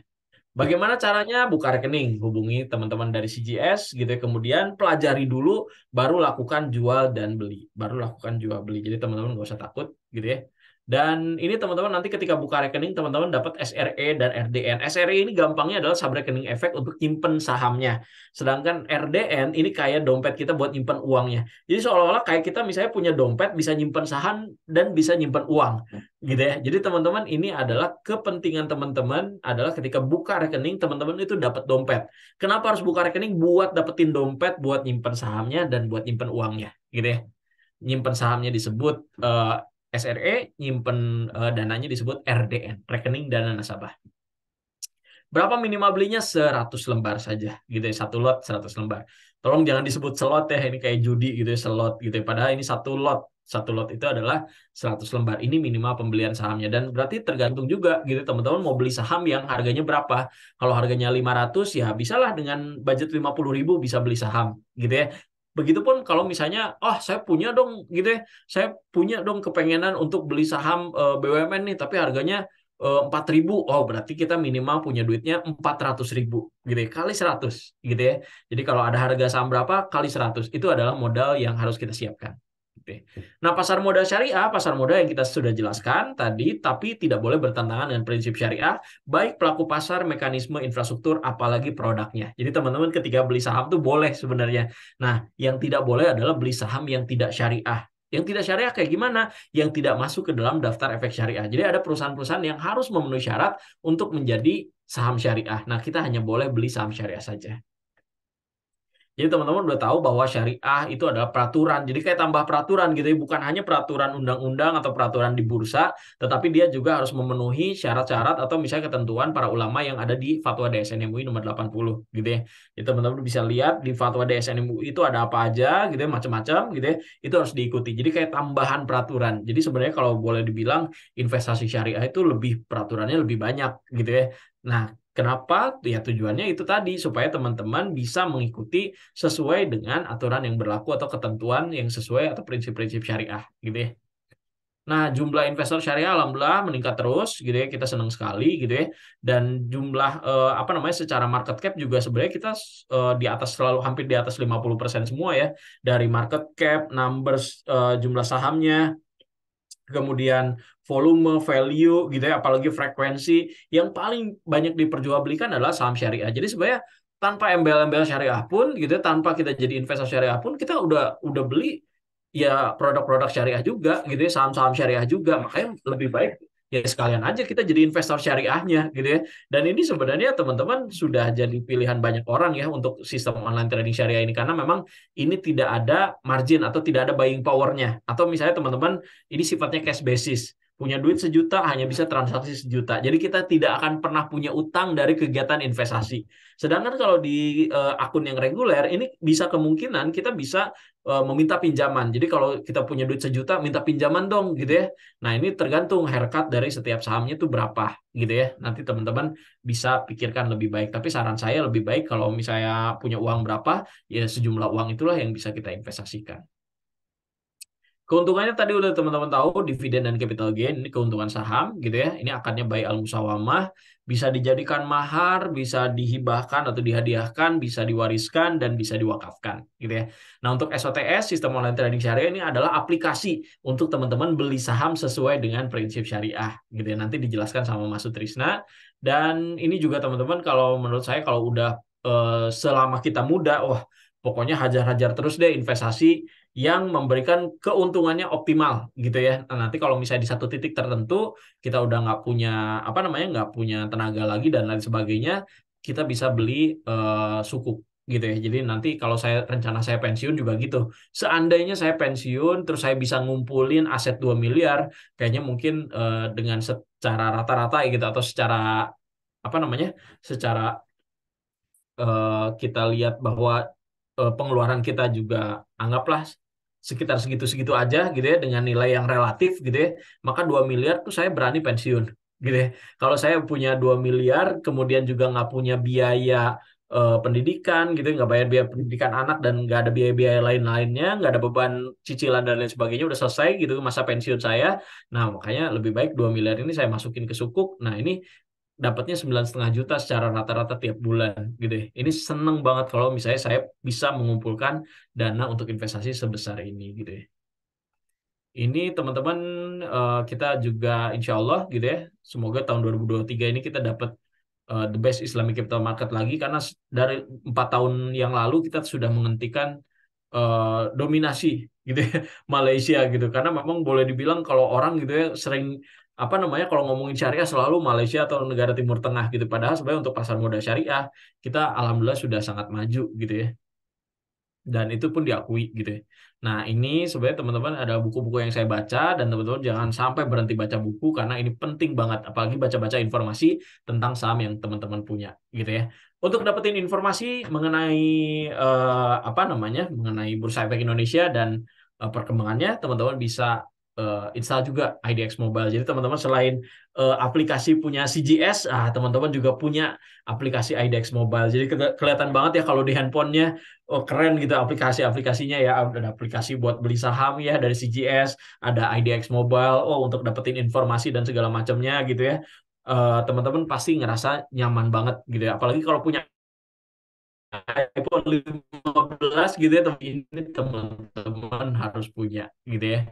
Bagaimana caranya? Buka rekening, hubungi teman-teman dari CGS gitu ya. Kemudian pelajari dulu, baru lakukan jual dan beli. Baru lakukan jual beli. Jadi teman-teman nggak usah takut gitu ya. Dan ini teman-teman nanti ketika buka rekening, teman-teman dapat SRE dan RDN. SRE ini gampangnya adalah subrekening efek untuk nyimpen sahamnya. Sedangkan RDN ini kayak dompet kita buat nyimpen uangnya. Jadi seolah-olah kayak kita misalnya punya dompet, bisa nyimpen saham dan bisa nyimpen uang gitu ya. Jadi teman-teman, ini adalah kepentingan teman-teman adalah ketika buka rekening, teman-teman itu dapat dompet. Kenapa harus buka rekening? Buat dapetin dompet, buat nyimpen sahamnya dan buat nyimpen uangnya gitu ya. Nyimpen sahamnya disebut SRE, nyimpen dananya disebut RDN, rekening dana nasabah. Berapa minimal belinya? 100 lembar saja gitu ya, satu lot 100 lembar. Tolong jangan disebut slot ya, ini kayak judi gitu ya, slot gitu ya. Padahal ini satu lot. Satu lot itu adalah 100 lembar. Ini minimal pembelian sahamnya. Dan berarti tergantung juga gitu, teman-teman mau beli saham yang harganya berapa. Kalau harganya 500 ya bisalah dengan budget 50.000 bisa beli saham gitu ya. Begitupun kalau misalnya, oh saya punya dong gitu ya, saya punya dong kepengenan untuk beli saham BUMN nih, tapi harganya 4.000, oh berarti kita minimal punya duitnya 400.000 gitu ya, kali 100 gitu ya. Jadi kalau ada harga saham berapa kali 100, itu adalah modal yang harus kita siapkan gitu ya. Nah, pasar modal syariah, pasar modal yang kita sudah jelaskan tadi, tapi tidak boleh bertentangan dengan prinsip syariah, baik pelaku pasar, mekanisme, infrastruktur, apalagi produknya. Jadi teman-teman ketika beli saham tuh boleh sebenarnya. Nah, yang tidak boleh adalah beli saham yang tidak syariah. Yang tidak syariah kayak gimana? Yang tidak masuk ke dalam daftar efek syariah. Jadi ada perusahaan-perusahaan yang harus memenuhi syarat untuk menjadi saham syariah. Nah, kita hanya boleh beli saham syariah saja. Jadi teman-teman udah tahu bahwa syariah itu adalah peraturan. Jadi kayak tambah peraturan gitu ya, bukan hanya peraturan undang-undang atau peraturan di bursa, tetapi dia juga harus memenuhi syarat-syarat atau misalnya ketentuan para ulama yang ada di Fatwa DSN MUI nomor 80 gitu ya. Jadi teman-teman bisa lihat di Fatwa DSN MUI itu ada apa aja gitu ya, macam-macam gitu ya. Itu harus diikuti. Jadi kayak tambahan peraturan. Jadi sebenarnya kalau boleh dibilang investasi syariah itu lebih peraturannya lebih banyak gitu ya. Nah, kenapa? Ya tujuannya itu tadi supaya teman-teman bisa mengikuti sesuai dengan aturan yang berlaku atau ketentuan yang sesuai atau prinsip-prinsip syariah gitu ya. Nah, jumlah investor syariah alhamdulillah meningkat terus gitu ya. Kita senang sekali gitu ya. Dan jumlah apa namanya secara market cap juga sebenarnya kita di atas, selalu hampir di atas 50% semua ya. Dari market cap, numbers, jumlah sahamnya, kemudian volume, value gitu ya, apalagi frekuensi, yang paling banyak diperjualbelikan adalah saham syariah. Jadi sebenarnya tanpa embel-embel syariah pun gitu ya, tanpa kita jadi investor syariah pun kita udah beli ya produk-produk syariah juga gitu ya, saham-saham syariah juga. Makanya lebih baik ya sekalian aja kita jadi investor syariahnya gitu ya. Dan ini sebenarnya teman-teman sudah jadi pilihan banyak orang ya untuk sistem online trading syariah ini, karena memang ini tidak ada margin atau tidak ada buying powernya. Atau misalnya teman-teman ini sifatnya cash basis. Punya duit 1 juta, hanya bisa transaksi 1 juta. Jadi kita tidak akan pernah punya utang dari kegiatan investasi. Sedangkan kalau di akun yang reguler, ini bisa kemungkinan kita bisa meminta pinjaman. Jadi kalau kita punya duit 1 juta, minta pinjaman dong gitu ya. Nah, ini tergantung haircut dari setiap sahamnya itu berapa gitu ya. Nanti teman-teman bisa pikirkan lebih baik. Tapi saran saya lebih baik kalau misalnya punya uang berapa, ya sejumlah uang itulah yang bisa kita investasikan. Keuntungannya tadi udah teman-teman tahu, dividen dan capital gain, ini keuntungan saham gitu ya. Ini akadnya by al musawamah, bisa dijadikan mahar, bisa dihibahkan atau dihadiahkan, bisa diwariskan dan bisa diwakafkan gitu ya. Nah, untuk SOTS, sistem online trading syariah, ini adalah aplikasi untuk teman-teman beli saham sesuai dengan prinsip syariah gitu ya. Nanti dijelaskan sama Mas Sutrisna. Dan ini juga teman-teman, kalau menurut saya kalau udah selama kita muda, wah pokoknya hajar-hajar terus deh investasi yang memberikan keuntungannya optimal gitu ya. Nah, nanti kalau misalnya di satu titik tertentu kita udah nggak punya apa namanya, nggak punya tenaga lagi dan lain sebagainya, kita bisa beli sukuk gitu ya. Jadi nanti kalau saya rencana saya pensiun juga gitu. Seandainya saya pensiun terus saya bisa ngumpulin aset 2 miliar, kayaknya mungkin dengan secara rata-rata gitu atau secara apa namanya? Secara kita lihat bahwa pengeluaran kita juga anggaplah sekitar segitu-segitu aja gitu ya dengan nilai yang relatif gitu ya, maka 2 miliar tuh saya berani pensiun gitu ya. Kalau saya punya 2 miliar kemudian juga nggak punya biaya pendidikan gitu ya, nggak bayar biaya pendidikan anak dan nggak ada biaya-biaya lain-lainnya, nggak ada beban cicilan dan lain sebagainya, udah selesai gitu masa pensiun saya. Nah makanya lebih baik 2 miliar ini saya masukin ke sukuk. Nah ini dapatnya 9,5 juta secara rata-rata tiap bulan gitu ya. Ini seneng banget kalau misalnya saya bisa mengumpulkan dana untuk investasi sebesar ini gitu ya. Ini teman-teman, kita juga insya Allah gitu ya. Semoga tahun 2023 ini kita dapat the best Islamic capital market lagi, karena dari 4 tahun yang lalu kita sudah menghentikan dominasi gitu ya Malaysia gitu, karena memang boleh dibilang kalau orang gitu ya sering apa namanya kalau ngomongin syariah selalu Malaysia atau negara Timur Tengah gitu, padahal sebenarnya untuk pasar modal syariah kita alhamdulillah sudah sangat maju gitu ya, dan itu pun diakui gitu ya. Nah, ini sebenarnya teman-teman ada buku-buku yang saya baca, dan teman-teman jangan sampai berhenti baca buku karena ini penting banget, apalagi baca-baca informasi tentang saham yang teman-teman punya gitu ya. Untuk dapetin informasi mengenai apa namanya, mengenai Bursa Efek Indonesia dan perkembangannya, teman-teman bisa install juga IDX Mobile. Jadi teman-teman selain aplikasi punya CGS, teman-teman juga punya aplikasi IDX Mobile. Jadi kelihatan banget ya kalau di handphonenya. Oh keren gitu aplikasi-aplikasinya ya. Ada aplikasi buat beli saham ya dari CGS, ada IDX Mobile. Oh untuk dapetin informasi dan segala macamnya gitu ya. Teman-teman pasti ngerasa nyaman banget gitu ya. Apalagi kalau punya iPhone 15 gitu ya, ini teman-teman harus punya gitu ya.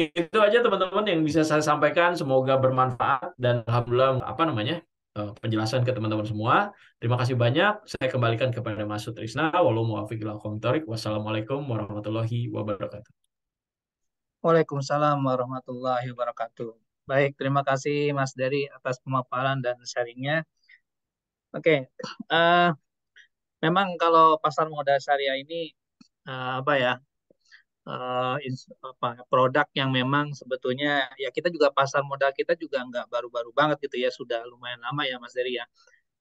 Itu aja teman-teman yang bisa saya sampaikan. Semoga bermanfaat dan alhamdulillah apa namanya penjelasan ke teman-teman semua. Terima kasih banyak. Saya kembalikan kepada Mas Sutrisna. Wassalamualaikum warahmatullahi wabarakatuh. Waalaikumsalam warahmatullahi wabarakatuh. Baik, terima kasih Mas Dery atas pemaparan dan sharingnya. Oke, eh, memang kalau pasar modal syariah ini apa ya, produk yang memang sebetulnya ya kita juga pasar modal kita juga nggak baru-baru banget gitu ya, sudah lumayan lama ya Mas Dery ya.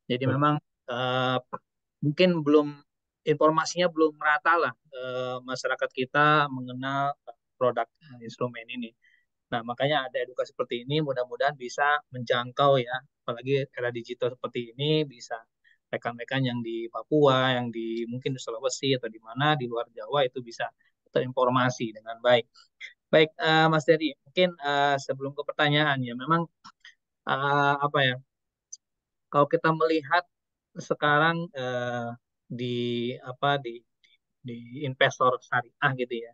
Jadi memang eh, mungkin belum informasinya belum merata lah masyarakat kita mengenal produk instrumen ini. Nah, makanya ada edukasi seperti ini mudah-mudahan bisa menjangkau ya, apalagi era digital seperti ini bisa rekan-rekan yang di Papua, yang di mungkin di Sulawesi atau di mana di luar Jawa itu bisa terinformasi dengan baik. Baik, Mas Dery, mungkin sebelum ke pertanyaan ya, memang apa ya, kalau kita melihat sekarang di apa di investor syariah gitu ya.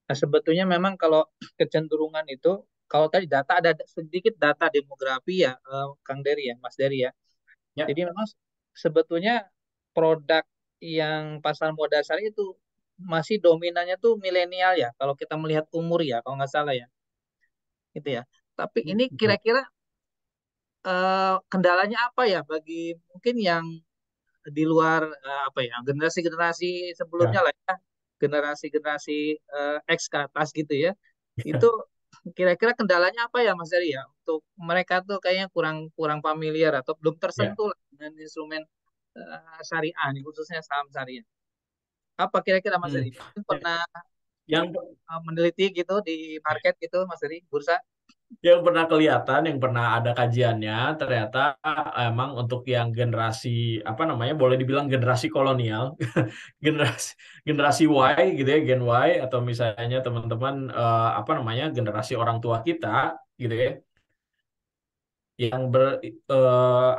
Nah, sebetulnya memang kalau kecenderungan itu, kalau tadi data ada sedikit data demografi ya, Kang Dery ya, Mas Dery ya. Ya, Jadi memang sebetulnya produk yang pasar modal syariah itu masih dominannya tuh milenial ya, kalau kita melihat umur ya, kalau nggak salah ya, gitu ya. Tapi ini kira-kira kendalanya apa ya bagi mungkin yang di luar apa ya generasi-generasi sebelumnya ya. lah ya, generasi-generasi X ke atas gitu ya, itu kira-kira kendalanya apa ya Mas Dery ya, untuk mereka tuh kayaknya kurang kurang familiar atau belum Ya. tersentuh lah dengan instrumen syariah nih, khususnya saham syariah. Apa kira-kira Mas Hmm. Dery mungkin pernah Yang meneliti gitu di market gitu Mas Dery bursa? yang pernah kelihatan, yang pernah ada kajiannya, ternyata emang untuk yang generasi apa namanya, boleh dibilang generasi kolonial, generasi generasi Y gitu ya, Gen Y atau misalnya teman-teman apa namanya generasi orang tua kita gitu ya, yang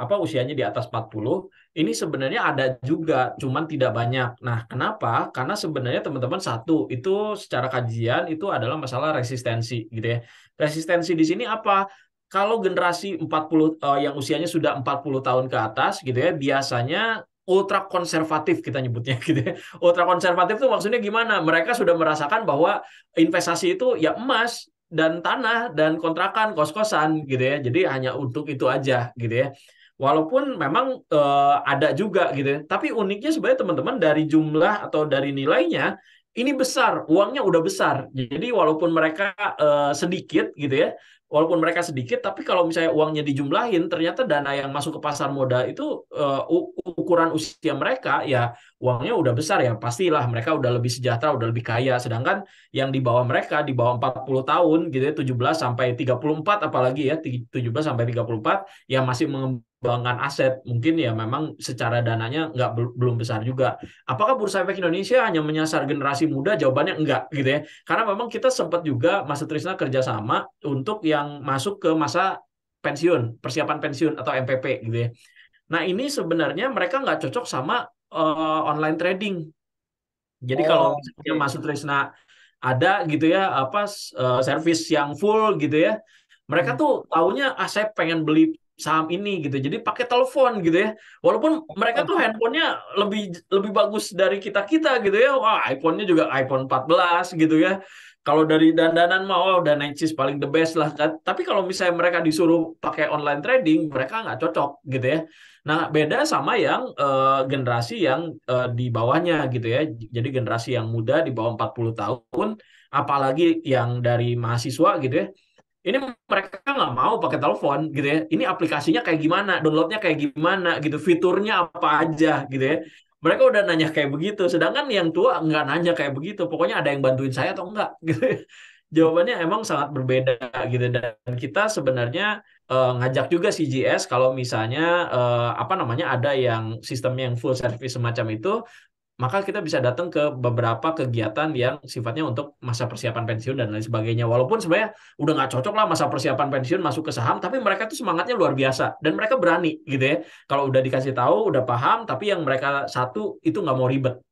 apa usianya di atas 40 ini sebenarnya ada juga, cuman tidak banyak. Nah, kenapa? Karena sebenarnya teman-teman satu itu secara kajian itu adalah masalah resistensi gitu ya. Resistensi di sini apa? Kalau generasi 40 yang usianya sudah 40 tahun ke atas gitu ya, biasanya ultra konservatif kita nyebutnya gitu ya. Ultra konservatif itu maksudnya gimana? Mereka sudah merasakan bahwa investasi itu ya emas dan tanah dan kontrakan kos-kosan gitu ya. Jadi hanya untuk itu aja gitu ya. Walaupun memang ada juga gitu ya. Tapi uniknya sebenarnya teman-teman dari jumlah atau dari nilainya ini besar, uangnya udah besar. Jadi walaupun mereka sedikit gitu ya. Walaupun mereka sedikit, tapi kalau misalnya uangnya dijumlahin, ternyata dana yang masuk ke pasar modal itu ukuran usia mereka ya uangnya udah besar ya. Pastilah mereka udah lebih sejahtera, udah lebih kaya. Sedangkan yang di bawah mereka di bawah 40 tahun gitu ya 17 sampai 34 apalagi ya 17 sampai 34 yang masih mengembangkan aset mungkin ya memang secara dananya nggak belum besar juga. Apakah Bursa Efek Indonesia hanya menyasar generasi muda? Jawabannya enggak gitu ya. Karena memang kita sempat juga Mas Trisna kerjasama untuk yang masuk ke masa pensiun, persiapan pensiun atau MPP gitu ya. Nah, ini sebenarnya mereka nggak cocok sama online trading. Jadi kalau Oh, misalnya oke. Mas Trisna ada gitu ya apa service yang full gitu ya. Mereka Hmm. tuh taunya saya pengen beli saham ini gitu. Jadi pakai telepon gitu ya. Walaupun mereka tuh handphonenya lebih lebih bagus dari kita-kita gitu ya. Wah, iPhone-nya juga iPhone 14 gitu ya. Kalau dari dandanan mah oh, udah Nexus paling the best lah kan. Tapi kalau misalnya mereka disuruh pakai online trading, mereka nggak cocok gitu ya. Nah, beda sama yang generasi yang di bawahnya gitu ya. Jadi generasi yang muda di bawah 40 tahun, apalagi yang dari mahasiswa gitu ya. Ini mereka nggak mau pakai telepon gitu ya. Ini aplikasinya kayak gimana, downloadnya kayak gimana gitu, fiturnya apa aja gitu ya. Mereka udah nanya kayak begitu, sedangkan yang tua nggak nanya kayak begitu. Pokoknya ada yang bantuin saya atau enggak gitu. Ya. Jawabannya emang sangat berbeda gitu dan kita sebenarnya ngajak juga CGS kalau misalnya apa namanya ada yang sistemnya yang full service semacam itu maka kita bisa datang ke beberapa kegiatan yang sifatnya untuk masa persiapan pensiun dan lain sebagainya. Walaupun sebenarnya udah nggak cocok lah masa persiapan pensiun masuk ke saham, tapi mereka tuh semangatnya luar biasa dan mereka berani gitu ya. Kalau udah dikasih tahu, udah paham, tapi yang mereka satu itu nggak mau ribet.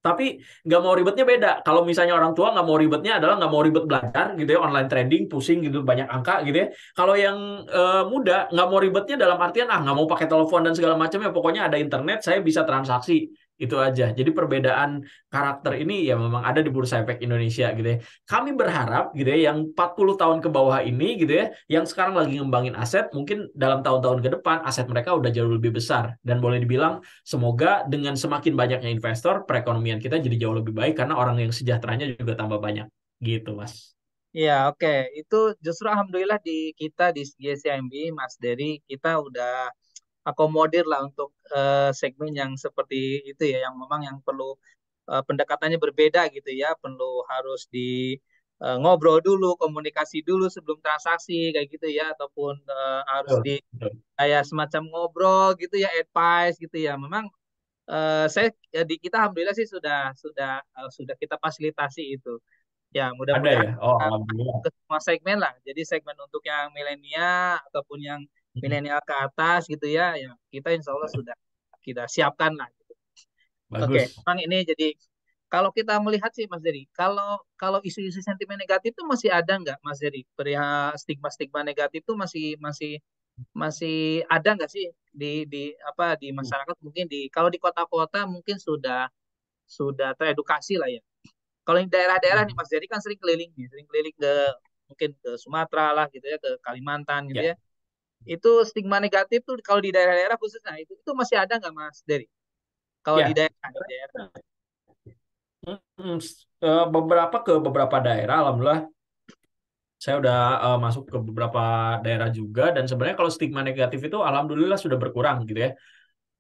Tapi nggak mau ribetnya beda. Kalau misalnya orang tua nggak mau ribetnya adalah nggak mau ribet belajar gitu ya, online trading, pusing gitu, banyak angka gitu ya. Kalau yang muda nggak mau ribetnya dalam artian nggak mau pakai telepon dan segala macam ya, pokoknya ada internet saya bisa transaksi itu aja. Jadi perbedaan karakter ini ya memang ada di Bursa Efek Indonesia gitu ya. Kami berharap gitu ya yang 40 tahun ke bawah ini gitu ya, yang sekarang lagi ngembangin aset, mungkin dalam tahun-tahun ke depan aset mereka udah jauh lebih besar dan boleh dibilang semoga dengan semakin banyaknya investor, perekonomian kita jadi jauh lebih baik karena orang yang sejahteranya juga tambah banyak. Gitu, Mas. Iya, oke. Itu justru alhamdulillah di kita di GCIMB, Mas Dery, kita udah akomodir lah untuk segmen yang seperti itu ya, yang memang yang perlu pendekatannya berbeda gitu ya, perlu harus di ngobrol dulu, komunikasi dulu sebelum transaksi kayak gitu ya, ataupun harus Betul, di betul. kayak semacam ngobrol gitu ya, advice gitu ya. Memang saya ya, di kita alhamdulillah sih sudah kita fasilitasi itu. Ya, Ada mudah-mudahan ya? Oh, uh, alhamdulillah. ke semua segmen lah. Jadi segmen untuk yang milenial ataupun yang milenial ke atas gitu ya, ya kita insya Allah sudah kita siapkan lah. Gitu. Oke, Bagus. memang ini jadi kalau kita melihat sih Mas Dery, kalau kalau isu-isu sentimen negatif itu masih ada nggak Mas Dery? Perihal stigma-stigma negatif itu masih masih masih ada nggak sih di apa di masyarakat mungkin di kalau di kota-kota mungkin sudah teredukasi lah ya. Kalau di daerah-daerah nih Mas Jadi kan sering keliling ke mungkin ke Sumatera lah gitu ya, ke Kalimantan gitu Ya, ya. Itu stigma negatif tuh kalau di daerah-daerah khususnya itu masih ada nggak Mas Dery? Kalau ya. di daerah. Beberapa ke beberapa daerah, alhamdulillah saya udah masuk ke beberapa daerah juga dan sebenarnya kalau stigma negatif itu alhamdulillah sudah berkurang gitu ya.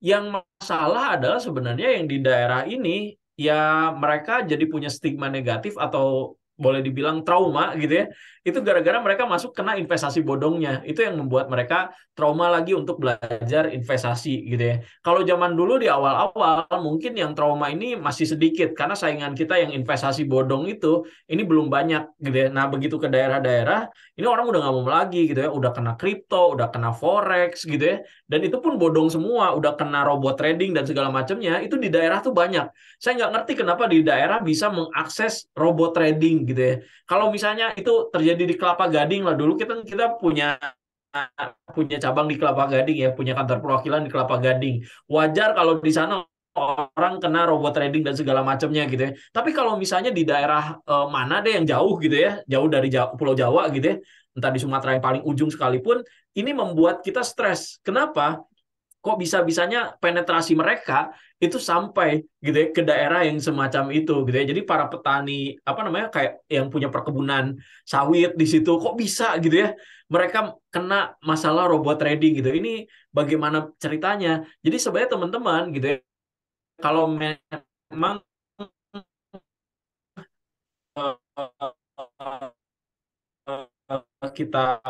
Yang masalah adalah sebenarnya yang di daerah ini ya mereka jadi punya stigma negatif atau boleh dibilang trauma gitu ya, itu gara-gara mereka masuk kena investasi bodongnya. Itu yang membuat mereka trauma lagi untuk belajar investasi gitu ya. Kalau zaman dulu di awal-awal mungkin yang trauma ini masih sedikit karena saingan kita yang investasi bodong itu ini belum banyak gitu ya. Nah, begitu ke daerah-daerah, ini orang udah nggak mau lagi gitu ya, udah kena kripto, udah kena forex gitu ya, dan itu pun bodong semua, udah kena robot trading dan segala macamnya. Itu di daerah tuh banyak. Saya nggak ngerti kenapa di daerah bisa mengakses robot trading gitu ya. Kalau misalnya itu terjadi di Kelapa Gading lah, dulu kita kita punya punya cabang di Kelapa Gading ya, punya kantor perwakilan di Kelapa Gading. Wajar kalau di sana orang kena robot trading dan segala macamnya gitu ya. Tapi kalau misalnya di daerah mana deh yang jauh gitu ya, jauh dari Pulau Jawa gitu ya, entah di Sumatera yang paling ujung sekalipun, ini membuat kita stres. Kenapa? Kok bisa-bisanya penetrasi mereka itu sampai gitu ya ke daerah yang semacam itu gitu ya. Jadi para petani apa namanya kayak yang punya perkebunan sawit di situ kok bisa gitu ya. Mereka kena masalah robot trading gitu. Ini bagaimana ceritanya? Jadi sebenarnya teman-teman gitu ya, kalau memang kita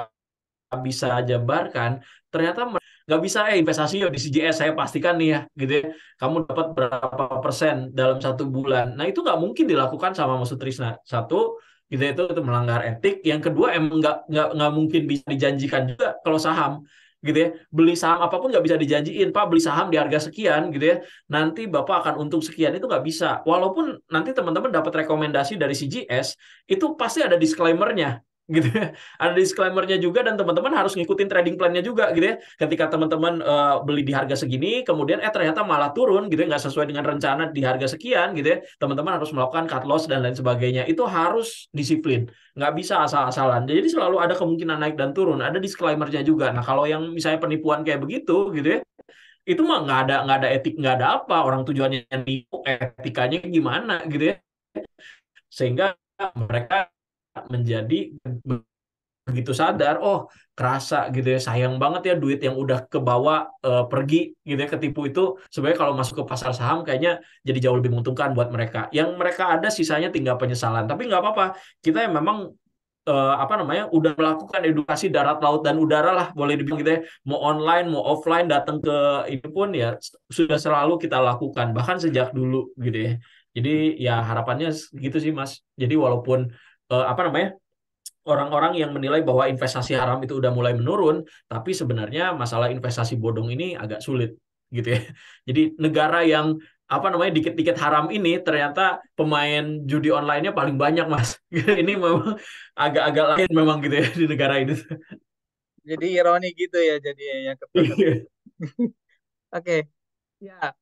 bisa jabarkan, ternyata nggak bisa investasi yuk di CGS saya pastikan nih ya gitu ya, kamu dapat berapa persen dalam 1 bulan. Nah itu nggak mungkin dilakukan sama Mas Sutrisna. Satu gitu ya, itu melanggar etik. Yang kedua emang nggak mungkin bisa dijanjikan juga kalau saham gitu ya, beli saham apapun nggak bisa dijanjiin Pak beli saham di harga sekian gitu ya, nanti Bapak akan untung sekian, itu nggak bisa. Walaupun nanti teman-teman dapat rekomendasi dari CGS, itu pasti ada disclaimer-nya gitu ya, ada disclaimer-nya juga, dan teman-teman harus ngikutin trading plan-nya juga gitu ya. Ketika teman-teman beli di harga segini, kemudian ternyata malah turun gitu ya, nggak sesuai dengan rencana di harga sekian gitu ya, teman-teman harus melakukan cut loss dan lain sebagainya. Itu harus disiplin, nggak bisa asal-asalan. Jadi selalu ada kemungkinan naik dan turun, ada disclaimer-nya juga. Nah kalau yang misalnya penipuan kayak begitu gitu ya, itu mah nggak ada etik, nggak ada apa, orang tujuannya nipu, etikanya gimana gitu ya, sehingga mereka menjadi begitu sadar, oh kerasa gitu ya, sayang banget ya duit yang udah kebawa pergi gitu ya, ketipu itu. Sebenarnya kalau masuk ke pasar saham kayaknya jadi jauh lebih menguntungkan buat mereka. Yang mereka ada sisanya tinggal penyesalan. Tapi nggak apa-apa, kita yang memang apa namanya udah melakukan edukasi darat, laut, dan udara lah boleh dibilang gitu ya. Mau online, mau offline, datang ke ini pun ya sudah selalu kita lakukan bahkan sejak dulu gitu ya. Jadi ya harapannya gitu sih Mas. Jadi walaupun apa namanya orang-orang yang menilai bahwa investasi haram itu udah mulai menurun, tapi sebenarnya masalah investasi bodong ini agak sulit gitu ya. Jadi negara yang apa namanya dikit-dikit haram ini ternyata pemain judi online-nya paling banyak, Mas. Ini memang agak-agak lain memang gitu ya di negara ini. Jadi ironi gitu ya, jadi yang ketuker. Iya. Oke, ya,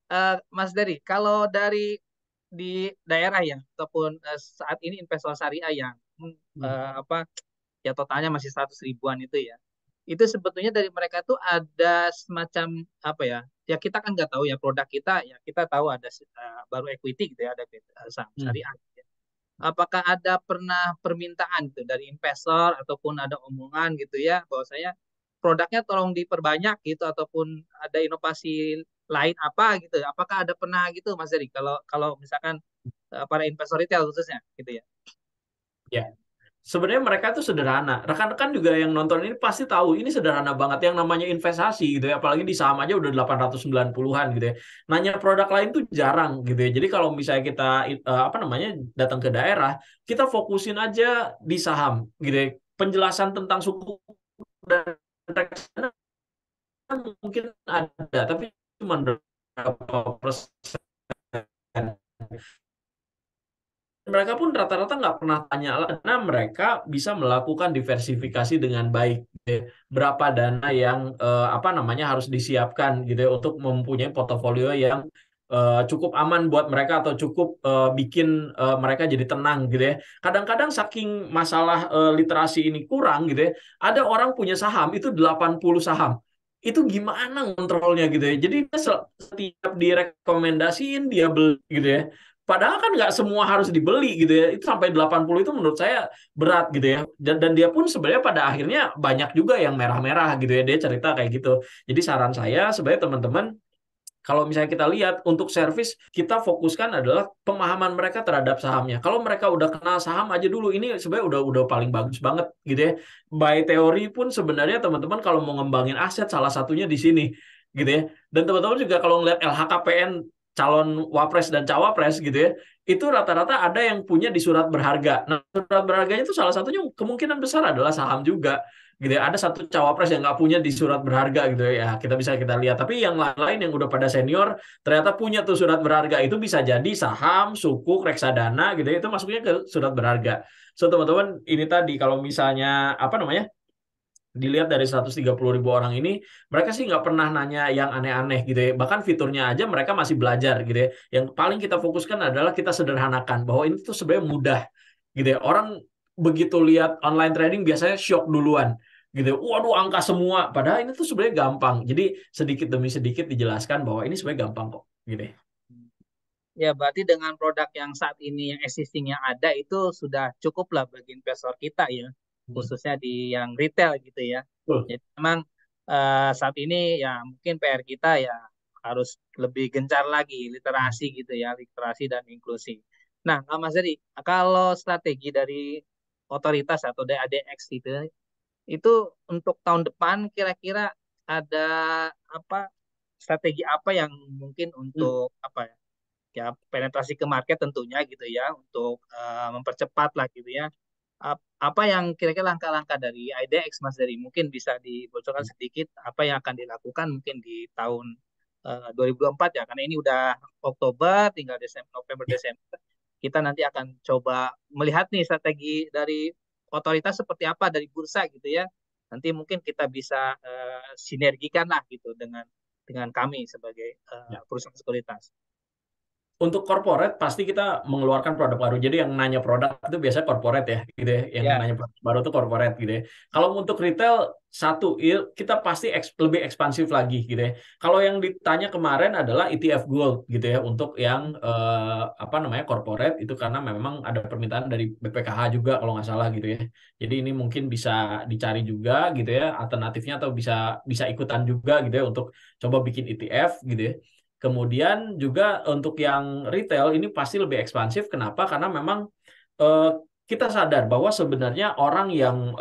Mas Dery, kalau dari di daerah ya, ataupun saat ini investor syariah yang apa ya totalnya masih 100 ribuan itu ya, itu sebetulnya dari mereka tuh ada semacam apa ya? Ya kita kan nggak tahu ya produk kita, ya kita tahu ada baru equity gitu ya, ada saham Hmm. syariah. Gitu ya. Apakah ada pernah permintaan gitu dari investor ataupun ada omongan gitu ya bahwasanya produknya tolong diperbanyak gitu ataupun ada inovasi lain apa gitu. Apakah ada pernah gitu Mas Dery kalau kalau misalkan para investor retail khususnya gitu ya. Ya. Sebenarnya mereka tuh sederhana. Rekan-rekan juga yang nonton ini pasti tahu ini sederhana banget yang namanya investasi gitu ya. Apalagi di saham aja udah 890-an gitu ya. Nanya produk lain tuh jarang gitu ya. Jadi kalau misalnya kita apa namanya datang ke daerah, kita fokusin aja di saham gitu ya. Penjelasan tentang suku dan reksadana mungkin ada, tapi cuma berapa persen. Mereka pun rata-rata nggak pernah tanya karena mereka bisa melakukan diversifikasi dengan baik gitu ya. Berapa dana yang apa namanya harus disiapkan gitu ya untuk mempunyai portofolio yang cukup aman buat mereka atau cukup bikin mereka jadi tenang gitu ya. Kadang-kadang saking masalah literasi ini kurang gitu ya, ada orang punya saham itu 80 saham. Itu gimana kontrolnya gitu ya. Jadi dia setiap direkomendasiin dia beli gitu ya. Padahal kan nggak semua harus dibeli gitu ya. Itu sampai 80 itu menurut saya berat gitu ya. Dan dia pun sebenarnya pada akhirnya banyak juga yang merah-merah gitu ya. Dia cerita kayak gitu. Jadi saran saya sebenarnya teman-teman Kalau misalnya kita lihat untuk service, kita fokuskan adalah pemahaman mereka terhadap sahamnya. Kalau mereka udah kenal saham aja dulu, ini sebenarnya udah paling bagus banget gitu ya. By teori pun sebenarnya teman-teman kalau mau ngembangin aset salah satunya di sini gitu ya. Dan teman-teman juga kalau ngeliat LHKPN calon wapres dan cawapres gitu ya, itu rata-rata ada yang punya di surat berharga. Nah, surat berharganya itu salah satunya kemungkinan besar adalah saham juga gitu ya. Ada satu cawapres yang nggak punya di surat berharga gitu ya. Ya, kita lihat. Tapi yang lain yang udah pada senior ternyata punya tuh surat berharga. Itu bisa jadi saham, sukuk, reksadana gitu ya. Itu masuknya ke surat berharga. So teman-teman ini tadi kalau misalnya apa namanya dilihat dari 130.000 orang ini, mereka sih nggak pernah nanya yang aneh-aneh gitu ya. Bahkan fiturnya aja mereka masih belajar gitu ya. Yang paling kita fokuskan adalah kita sederhanakan bahwa ini tuh sebenarnya mudah gitu ya. Orang begitu lihat online trading biasanya shock duluan gitu. Waduh, angka semua. Padahal ini tuh sebenarnya gampang. Jadi sedikit demi sedikit dijelaskan bahwa ini sebenarnya gampang kok gitu ya. Ya, berarti dengan produk yang saat ini yang existing yang ada itu sudah cukup lah bagi investor kita ya, Hmm. khususnya di yang retail gitu ya. Betul. Jadi memang saat ini ya mungkin PR kita ya harus lebih gencar lagi literasi gitu ya, literasi dan inklusi. Nah, Mas Jadi, kalau strategi dari otoritas atau dari ADX itu untuk tahun depan kira-kira ada apa strategi apa yang mungkin Hmm. untuk apa ya? Ya penetrasi ke market tentunya gitu ya untuk mempercepat lah gitu ya. Apa yang kira-kira langkah-langkah dari IDX Mas dari mungkin bisa dibocorkan sedikit apa yang akan dilakukan mungkin di tahun 2024 ya karena ini udah Oktober tinggal Desember November Desember kita nanti akan coba melihat nih strategi dari otoritas seperti apa dari bursa gitu ya. Nanti mungkin kita bisa sinergikan lah gitu dengan kami sebagai Ya. perusahaan sekuritas. Untuk corporate pasti kita mengeluarkan produk baru. Jadi yang nanya produk itu biasanya corporate ya, gitu ya. Yang Ya, nanya produk baru itu corporate gitu ya. Kalau untuk retail satu, kita pasti lebih ekspansif lagi gitu ya. Kalau yang ditanya kemarin adalah ETF Gold gitu ya untuk yang apa namanya corporate itu karena memang ada permintaan dari BPKH juga kalau nggak salah gitu ya. Jadi ini mungkin bisa dicari juga gitu ya alternatifnya atau bisa bisa ikutan juga gitu ya untuk coba bikin ETF gitu ya. Kemudian juga untuk yang retail ini pasti lebih ekspansif. Kenapa? Karena memang eh, kita sadar bahwa sebenarnya orang yang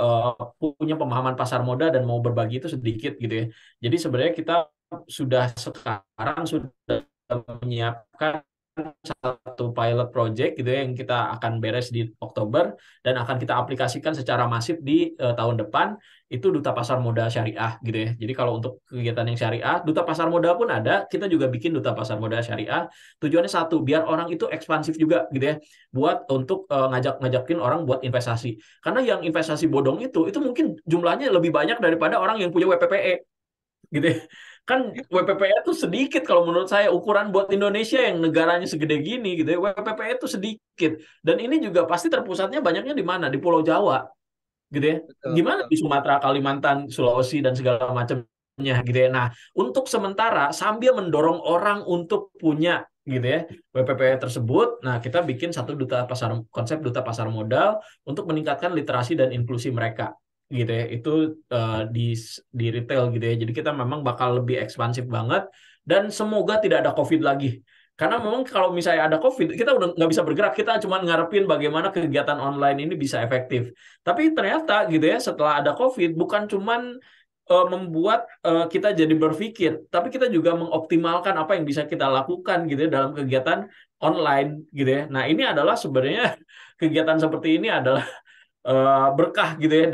punya pemahaman pasar modal dan mau berbagi itu sedikit gitu ya. Jadi sebenarnya kita sekarang sudah menyiapkan satu pilot project gitu ya yang kita akan beres di Oktober dan akan kita aplikasikan secara masif di tahun depan itu duta pasar modal syariah gitu ya. Jadi kalau untuk kegiatan yang syariah, duta pasar modal pun ada, kita juga bikin duta pasar modal syariah. Tujuannya satu, biar orang itu ekspansif juga gitu ya, buat untuk ngajak-ngajakin orang buat investasi. Karena yang investasi bodong itu mungkin jumlahnya lebih banyak daripada orang yang punya WPPE gitu ya. Kan WPPE itu sedikit kalau menurut saya ukuran buat Indonesia yang negaranya segede gini gitu ya. WPPE itu sedikit. Dan ini juga pasti terpusatnya banyaknya di mana? Di Pulau Jawa gitu ya. betul, Gimana betul. di Sumatera, Kalimantan, Sulawesi dan segala macamnya gitu ya. Nah, untuk sementara sambil mendorong orang untuk punya gitu ya WPPE tersebut, nah kita bikin satu duta pasar konsep duta pasar modal untuk meningkatkan literasi dan inklusi mereka gitu ya. Itu di retail gitu ya. Jadi kita memang bakal lebih ekspansif banget dan semoga tidak ada COVID lagi. Karena memang kalau misalnya ada COVID, kita udah nggak bisa bergerak. Kita cuma ngarepin bagaimana kegiatan online ini bisa efektif. Tapi ternyata gitu ya, setelah ada COVID, bukan cuman membuat kita jadi berpikir, tapi kita juga mengoptimalkan apa yang bisa kita lakukan gitu ya dalam kegiatan online gitu ya. Nah, ini adalah sebenarnya kegiatan seperti ini adalah berkah gitu ya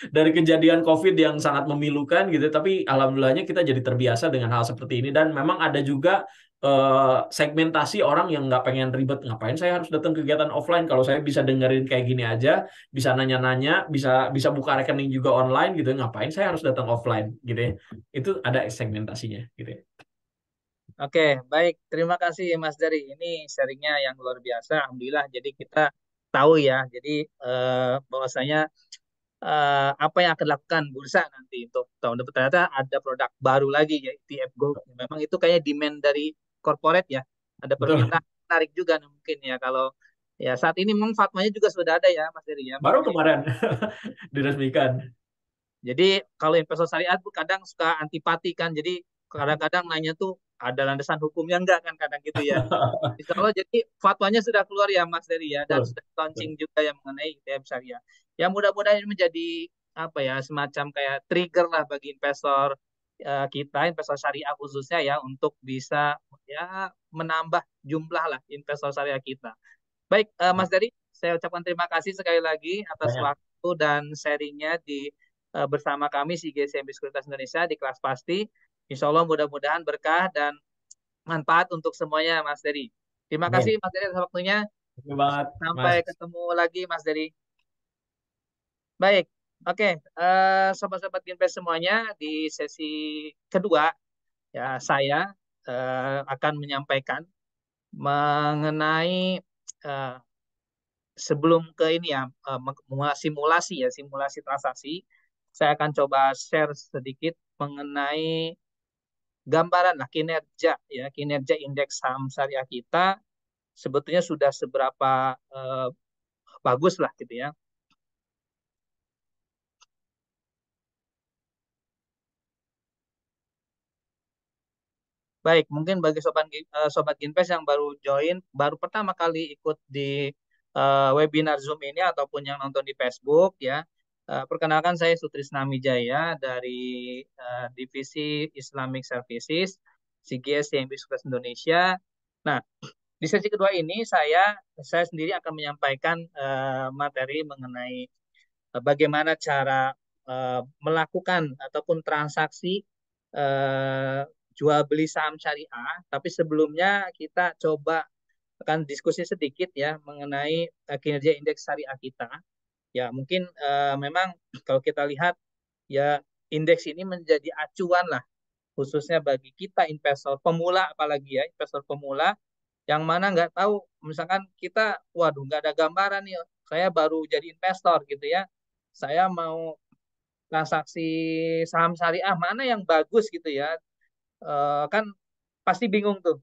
dari kejadian COVID yang sangat memilukan gitu. Tapi alhamdulillahnya kita jadi terbiasa dengan hal seperti ini dan memang ada juga segmentasi orang yang nggak pengen ribet. Ngapain saya harus datang kegiatan offline kalau saya bisa dengerin kayak gini aja, bisa nanya-nanya, bisa bisa buka rekening juga online gitu. Ngapain saya harus datang offline gitu ya. Itu ada segmentasinya gitu ya. Oke, baik. Terima kasih Mas Dari. Ini sharingnya yang luar biasa. Alhamdulillah. Jadi kita tahu ya. Jadi bahwasanya apa yang akan dilakukan bursa nanti untuk tahun depan ternyata ada produk baru lagi ya ETF Gold. Memang itu kayaknya demand dari corporate ya. Ada Betul. permintaan menarik juga nih mungkin ya kalau ya saat ini memang fatwanya juga sudah ada ya Mas Dari ya. Baru Makanya kemarin diresmikan. jadi kalau investor syariah tuh kadang suka antipati kan. Jadi kadang-kadang nanya tuh ada landasan hukumnya enggak kan kadang gitu ya. Insya Allah jadi fatwanya sudah keluar ya Mas Dery ya dan Betul, sudah betul. launching juga yang mengenai ETF syariah. Ya mudah-mudahan ini menjadi apa ya semacam kayak trigger lah bagi investor kita, investor syariah khususnya ya untuk bisa ya menambah jumlah lah investor syariah kita. Baik Mas Dery, saya ucapkan terima kasih sekali lagi atas Banyak. waktu dan sharingnya di bersama kami si GCMB Sekuritas Indonesia di kelas pasti. Insya Allah mudah-mudahan berkah dan manfaat untuk semuanya, Mas Dery. Terima Amin. kasih, Mas Dery, atas waktunya. Terima banget, Sampai Mas. ketemu lagi, Mas Dery. Baik, oke. Sobat-sobat Ginpes semuanya, di sesi kedua, ya saya akan menyampaikan mengenai eh, sebelum ke ini ya, simulasi ya, simulasi transaksi. Saya akan coba share sedikit mengenai gambaran lah kinerja ya, kinerja indeks saham syariah kita sebetulnya sudah seberapa bagus lah gitu ya. Baik, mungkin bagi sobat Ginpes yang baru join, baru pertama kali ikut di webinar Zoom ini ataupun yang nonton di Facebook ya. Perkenalkan saya Sutrisna Mijaya dari Divisi Islamic Services CGS CMB Sukses Indonesia. Nah, di sesi kedua ini saya sendiri akan menyampaikan materi mengenai bagaimana cara melakukan ataupun transaksi eh, jual beli saham syariah. Tapi sebelumnya kita coba akan diskusi sedikit ya mengenai kinerja indeks syariah kita. Ya mungkin memang kalau kita lihat ya indeks ini menjadi acuan lah khususnya bagi kita investor pemula apalagi ya investor pemula yang mana nggak tahu misalkan kita waduh nggak ada gambaran nih saya baru jadi investor gitu ya saya mau transaksi saham syariah mana yang bagus gitu ya. Kan pasti bingung tuh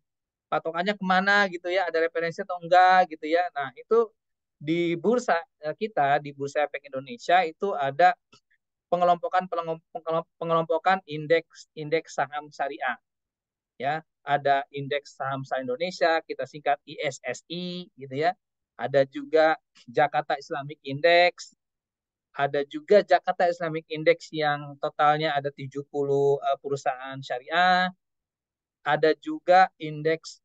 patokannya kemana gitu ya ada referensi atau enggak gitu ya. Nah itu di bursa kita di Bursa Efek Indonesia itu ada pengelompokan indeks indeks saham syariah ya ada indeks saham syariah Indonesia kita singkat ISSI gitu ya ada juga Jakarta Islamic Index ada juga Jakarta Islamic Index yang totalnya ada 70 perusahaan syariah, ada juga indeks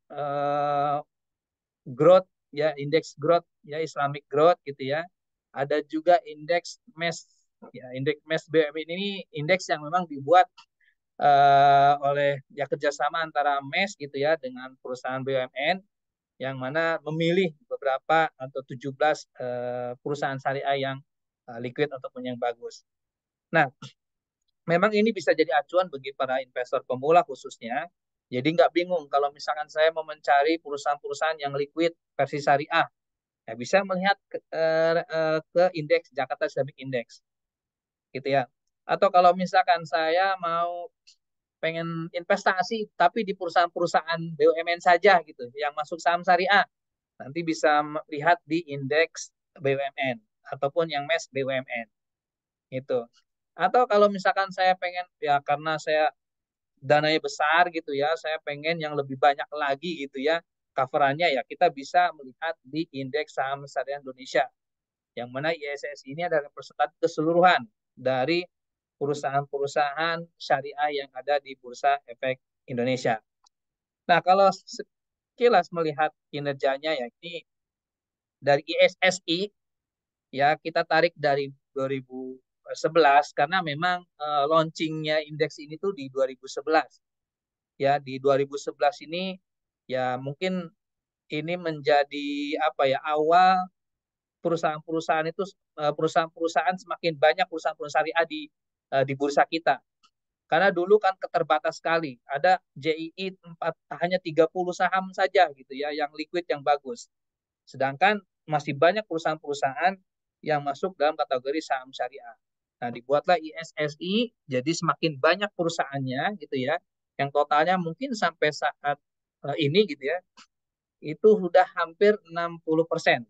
growth ya, indeks growth ya Islamic growth gitu ya. Ada juga indeks MES ya, indeks MES BUMN ini indeks yang memang dibuat oleh ya kerjasama antara MES gitu ya dengan perusahaan BUMN yang mana memilih beberapa atau 17 perusahaan syariah yang liquid ataupun yang bagus. Nah, memang ini bisa jadi acuan bagi para investor pemula khususnya. Jadi nggak bingung kalau misalkan saya mau mencari perusahaan-perusahaan yang liquid versi syariah, ya bisa melihat ke indeks Jakarta Islamic Index, gitu ya. Atau kalau misalkan saya mau pengen investasi tapi di perusahaan-perusahaan BUMN saja gitu, yang masuk saham syariah, nanti bisa lihat di indeks BUMN ataupun yang MES BUMN, itu. Atau kalau misalkan saya pengen ya karena saya dananya besar gitu ya, saya pengen yang lebih banyak lagi gitu ya coverannya ya kita bisa melihat di indeks saham syariah Indonesia yang mana ISS ini adalah representatif keseluruhan dari perusahaan-perusahaan syariah yang ada di Bursa Efek Indonesia. Nah, kalau sekilas melihat kinerjanya ya ini dari ISSI ya kita tarik dari 2011 karena memang launchingnya indeks ini tuh di 2011 ya di 2011 ini ya mungkin ini menjadi apa ya awal perusahaan-perusahaan itu perusahaan-perusahaan semakin banyak perusahaan-perusahaan syariah di bursa kita. Karena dulu kan keterbatas sekali. Ada JII hanya 30 saham saja gitu ya yang liquid yang bagus. Sedangkan masih banyak perusahaan-perusahaan yang masuk dalam kategori saham syariah. Nah, dibuatlah ISSI jadi semakin banyak perusahaannya gitu ya. Yang totalnya mungkin sampai saat ini gitu ya, itu sudah hampir 60%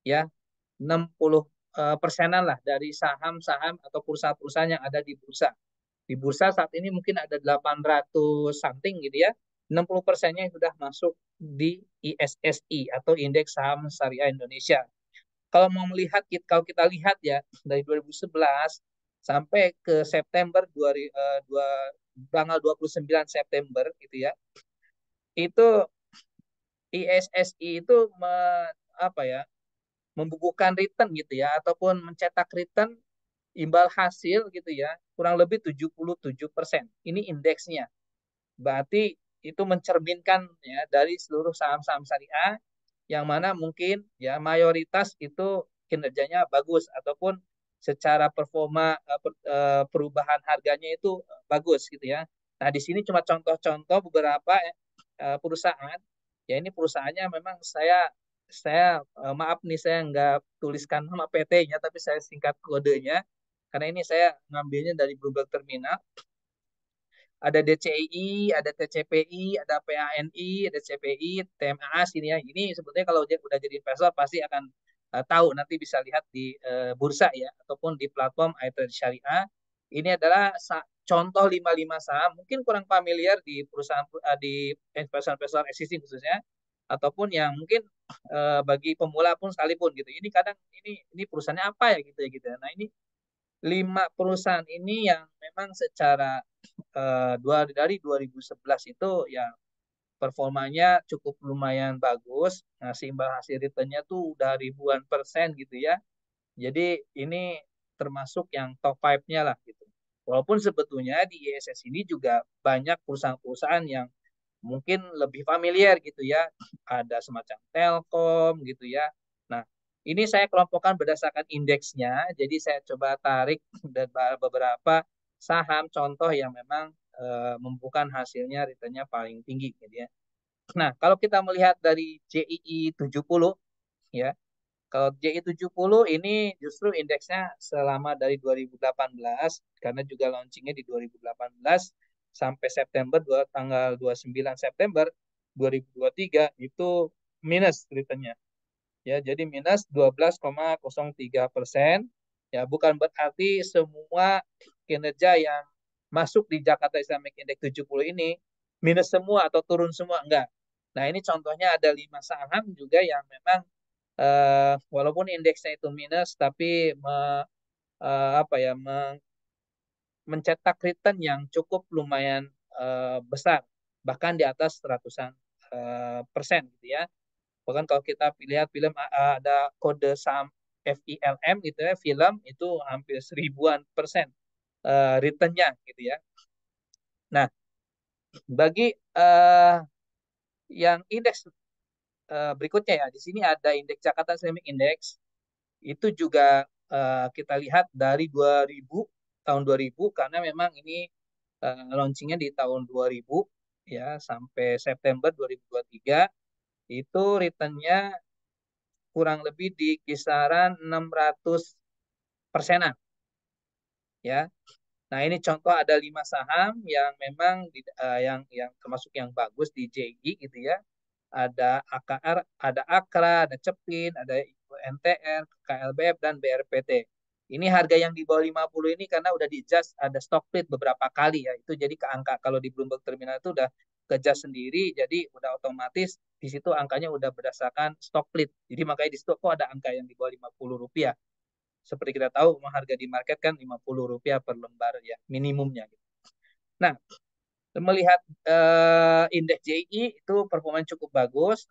ya 60 persenan lah dari saham-saham atau perusahaan-perusahaan yang ada di bursa. Di bursa saat ini mungkin ada 800 something gitu ya. 60%-nya sudah masuk di ISSI atau Indeks Saham Syariah Indonesia. Kalau mau melihat, kalau kita lihat ya dari 2011 sampai ke September tanggal 29 September gitu ya, itu ISSI itu apa ya, membukukan return gitu ya, ataupun mencetak return imbal hasil gitu ya, kurang lebih 77%. Ini indeksnya. Berarti itu mencerminkan ya dari seluruh saham-saham syariah yang mana mungkin ya mayoritas itu kinerjanya bagus ataupun secara performa perubahan harganya itu bagus gitu ya. Nah, di sini cuma contoh-contoh beberapa perusahaan. Ya ini perusahaannya memang saya maaf nih saya nggak tuliskan nama PT-nya tapi saya singkat kodenya karena ini saya ngambilnya dari Bloomberg Terminal. Ada DCI, ada TCPI, ada PANI, ada CPI, TMAA sini ya. Ini sebetulnya kalau dia udah jadi investor pasti akan tahu, nanti bisa lihat di bursa ya ataupun di platform iTrade Syariah. Ini adalah contoh 55 saham, mungkin kurang familiar di perusahaan di investor-investor existing khususnya ataupun yang mungkin bagi pemula pun sekalipun gitu. Ini kadang ini perusahaannya apa ya gitu ya gitu. Nah, ini 5 perusahaan ini yang memang secara dari 2011 itu ya performanya cukup lumayan bagus. Ngasih imbal hasil returnnya tuh udah ribuan persen gitu ya. Jadi ini termasuk yang top 5-nya lah gitu. Walaupun sebetulnya di ISS ini juga banyak perusahaan-perusahaan yang mungkin lebih familiar gitu ya. Ada semacam Telkom gitu ya. Nah, ini saya kelompokkan berdasarkan indeksnya. Jadi saya coba tarik dan beberapa saham contoh yang memang membukukan hasilnya returnnya paling tinggi gitu ya. Nah, kalau kita melihat dari JII 70 ya, kalau JI 70 ini justru indeksnya selama dari 2018 karena juga launchingnya di 2018 sampai September tanggal 29 September 2023 itu minus returnnya. Ya, jadi minus 12,03%. Ya, bukan berarti semua kinerja yang masuk di Jakarta Islamic Index 70 ini minus semua atau turun semua, enggak. Nah, ini contohnya ada 5 saham juga yang memang walaupun indeksnya itu minus tapi apa ya mencetak return yang cukup lumayan besar, bahkan di atas ratusan persen gitu ya. Bahkan kalau kita lihat film ada kode saham FILM gitu ya, film itu hampir 1000-an% returnnya gitu ya. Nah, bagi yang indeks berikutnya ya, di sini ada indeks Jakarta Islamic Index. Itu juga kita lihat dari 2000 tahun 2000 karena memang ini launchingnya di tahun 2000 ya sampai September 2023 itu returnnya kurang lebih di kisaran 600 persenan ya. Nah, ini contoh ada 5 saham yang memang yang termasuk yang bagus di JI gitu ya. Ada AKR, ada Akra, ada Cepin, ada NTR, KLBF, dan BRPT. Ini harga yang di bawah 50 ini karena udah di-adjust, ada stock split beberapa kali ya. Itu jadi ke angka, kalau di Bloomberg Terminal itu udah ke-adjust sendiri, jadi udah otomatis di situ angkanya udah berdasarkan stock split. Jadi makanya di situ kok ada angka yang di bawah Rp50. Seperti kita tahu, harga di market kan Rp50 per lembar ya, minimumnya. Nah, melihat indeks JI itu performa cukup bagus,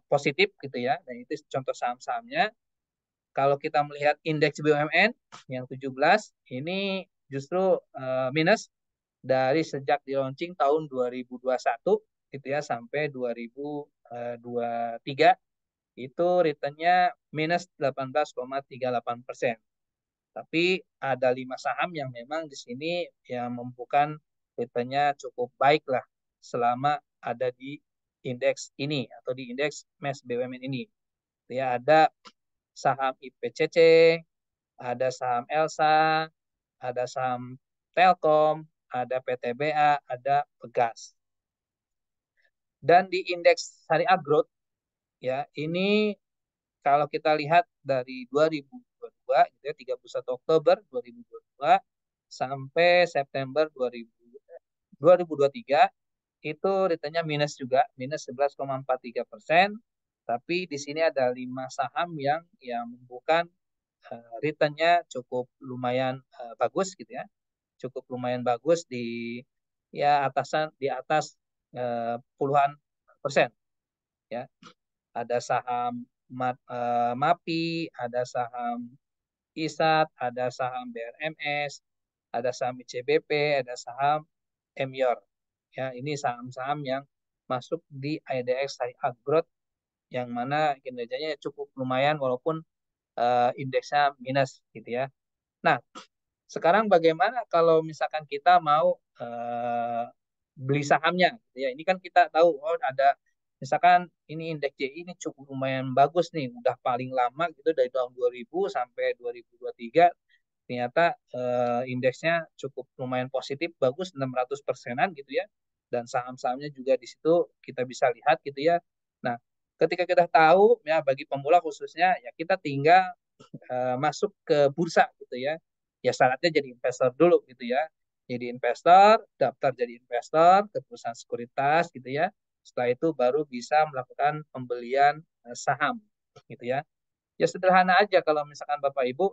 positif gitu ya. Dan itu contoh saham-sahamnya. Kalau kita melihat indeks BUMN yang 17 ini justru minus dari sejak di launching tahun 2021 gitu ya sampai 2023 itu returnnya minus 18,38%. Tapi ada 5 saham yang memang di sini yang membukukan returnnya cukup baik lah selama ada di indeks ini atau di indeks MES BUMN ini. Ya, ada saham IPCC, ada saham Elsa, ada saham Telkom, ada PTBA, ada Pegas. Dan di indeks Syariah Growth ya, ini kalau kita lihat dari 2022 gitu ya, 31 Oktober 2022 sampai September 2023 itu returnnya minus juga, minus 11,43%. Tapi di sini ada 5 saham yang membukukan returnnya cukup lumayan bagus gitu ya, cukup lumayan bagus ya di atas puluhan persen ya. Ada saham MAPI, ada saham ISAT, ada saham BRMS, ada saham ICBP, ada saham MYOR. Ya, ini saham-saham yang masuk di IDX High Up Growth yang mana kinerjanya cukup lumayan walaupun indeksnya minus gitu ya. Nah, sekarang bagaimana kalau misalkan kita mau beli sahamnya gitu ya. Ini kan kita tahu oh ada misalkan ini indeks JI ini cukup lumayan bagus nih, udah paling lama gitu dari tahun 2000 sampai 2023 ternyata indeksnya cukup lumayan positif, bagus 600 persenan gitu ya. Dan saham-sahamnya juga di situ kita bisa lihat gitu ya. Nah, ketika kita tahu ya bagi pemula khususnya ya kita tinggal masuk ke bursa gitu ya. Ya syaratnya jadi investor dulu gitu ya. Jadi investor, daftar jadi investor ke perusahaan sekuritas gitu ya. Setelah itu baru bisa melakukan pembelian saham gitu ya. Ya sederhana aja kalau misalkan Bapak Ibu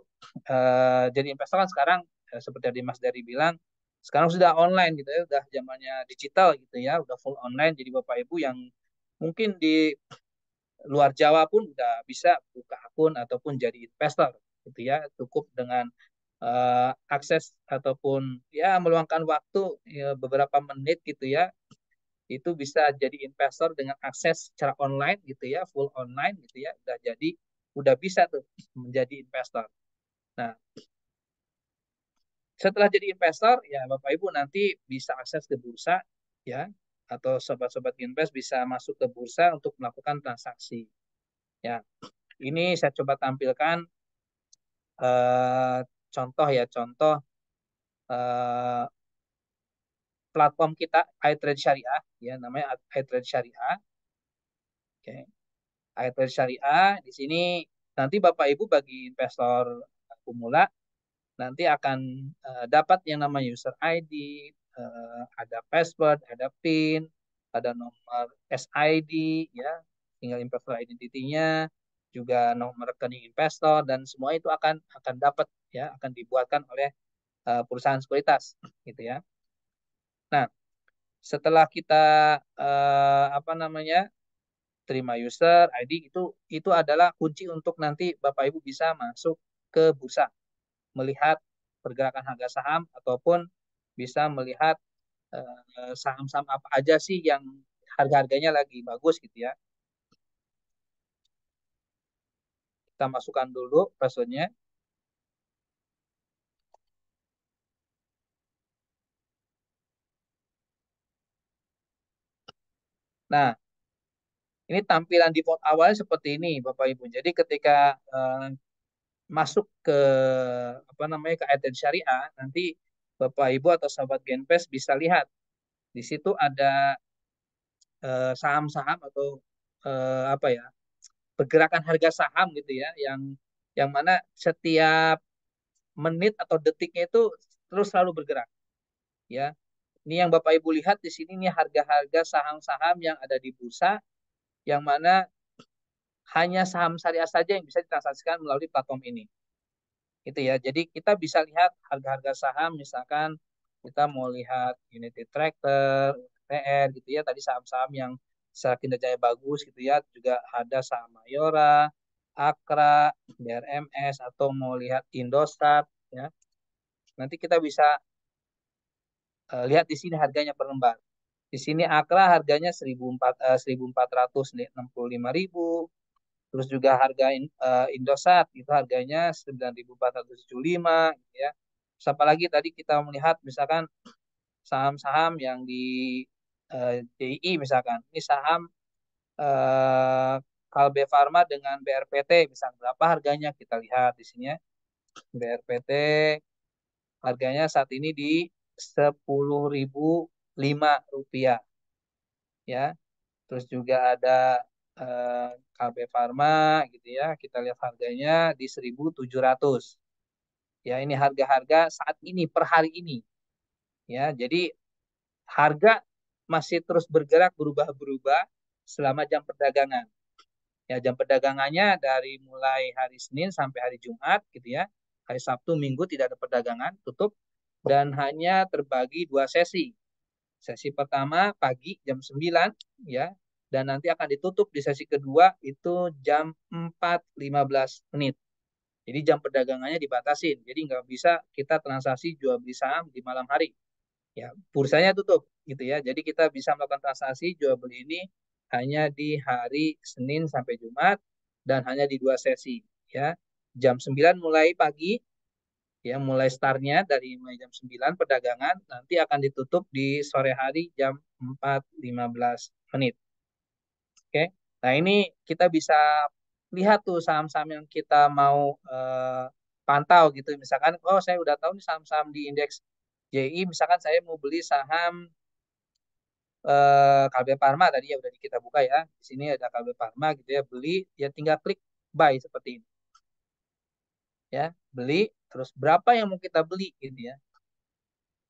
jadi investor kan sekarang seperti tadi Mas Dari bilang sekarang sudah online gitu ya, udah zamannya digital gitu ya, udah full online. Jadi Bapak Ibu yang mungkin di luar Jawa pun udah bisa buka akun ataupun jadi investor gitu ya, cukup dengan akses ataupun ya meluangkan waktu ya, beberapa menit gitu ya, itu bisa jadi investor dengan akses secara online gitu ya, full online gitu ya, udah bisa tuh menjadi investor. Nah, setelah jadi investor ya Bapak Ibu nanti bisa akses ke bursa ya, atau sobat-sobat invest bisa masuk ke bursa untuk melakukan transaksi. Ya, ini saya coba tampilkan eh, contoh ya, contoh eh, platform kita iTrade Syariah ya, namanya iTrade Syariah. Oke. iTrade Syariah di sini nanti Bapak Ibu bagi investor pemula nanti akan dapat yang namanya user ID, ada password, ada PIN, ada nomor SID ya, tinggal investor identity-nya, juga nomor rekening investor dan semua itu akan dapat ya, akan dibuatkan oleh perusahaan sekuritas gitu ya. Nah, setelah kita apa namanya terima user ID itu adalah kunci untuk nanti Bapak Ibu bisa masuk ke bursa, melihat pergerakan harga saham ataupun bisa melihat saham-saham apa aja sih yang harga-harganya lagi bagus gitu ya. Kita masukkan dulu passwordnya. Nah, ini tampilan default awalnya seperti ini, Bapak Ibu. Jadi ketika masuk ke apa namanya ke Eden Syariah, nanti Bapak Ibu atau sahabat Genpes bisa lihat di situ ada saham-saham atau apa ya pergerakan harga saham gitu ya, yang mana setiap menit atau detiknya itu terus selalu bergerak ya. Ini yang Bapak Ibu lihat di sini nih harga-harga saham-saham yang ada di bursa yang mana hanya saham syariah saja yang bisa ditransaksikan melalui platform ini. Itu ya. Jadi kita bisa lihat harga-harga saham misalkan kita mau lihat United Tractor, UTR gitu ya. Tadi saham-saham yang secara kinerjanya bagus gitu ya. Juga ada saham Mayora, Akra, BRMS atau mau lihat Indosat ya. Nanti kita bisa lihat di sini harganya per lembar. Di sini Akra harganya 1.465.000. Terus juga harga Indosat itu harganya 9.475 gitu ya. Terus apalagi tadi kita melihat misalkan saham-saham yang di DI misalkan. Ini saham eh, Kalbe Farma dengan BRPT misalkan berapa harganya kita lihat di sini ya. BRPT harganya saat ini di 10.005 rupiah ya. Terus juga ada eh, KB Farma gitu ya. Kita lihat harganya di 1.700. Ya, ini harga-harga saat ini per hari ini ya. Jadi harga masih terus bergerak berubah-berubah selama jam perdagangan. Ya, jam perdagangannya dari mulai hari Senin sampai hari Jumat gitu ya. Hari Sabtu, Minggu tidak ada perdagangan, tutup dan hanya terbagi dua sesi. Sesi pertama pagi jam 9 ya, dan nanti akan ditutup di sesi kedua itu jam 4.15 menit. Jadi jam perdagangannya dibatasin. Jadi nggak bisa kita transaksi jual beli saham di malam hari. Ya, bursanya tutup gitu ya. Jadi kita bisa melakukan transaksi jual beli ini hanya di hari Senin sampai Jumat dan hanya di dua sesi ya. Jam 9 mulai pagi ya, mulai startnya dari mulai jam 9 perdagangan nanti akan ditutup di sore hari jam 4.15 menit. Oke. Nah, ini kita bisa lihat tuh saham-saham yang kita mau pantau gitu. Misalkan, oh saya udah tahu nih saham-saham di indeks JI, misalkan saya mau beli saham Kalbe Farma tadi ya udah kita buka ya. Di sini ada Kalbe Farma gitu ya, beli ya tinggal klik buy seperti ini. Ya, beli terus berapa yang mau kita beli gitu ya.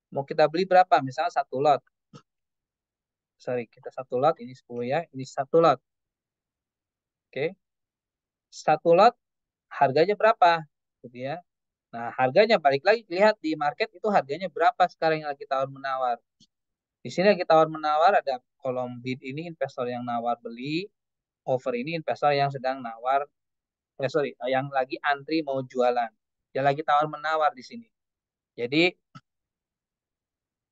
Mau kita beli berapa? Misalnya satu lot. Sorry, kita satu lot ini 10 ya. Ini satu lot. Oke. Satu lot harganya berapa? Gitu ya. Nah, harganya balik lagi lihat di market itu harganya berapa sekarang yang lagi tawar menawar. Di sini lagi tawar menawar ada kolom bid ini investor yang nawar beli, over ini investor yang sedang nawar sorry, yang lagi antri mau jualan. Dia lagi tawar menawar di sini. Jadi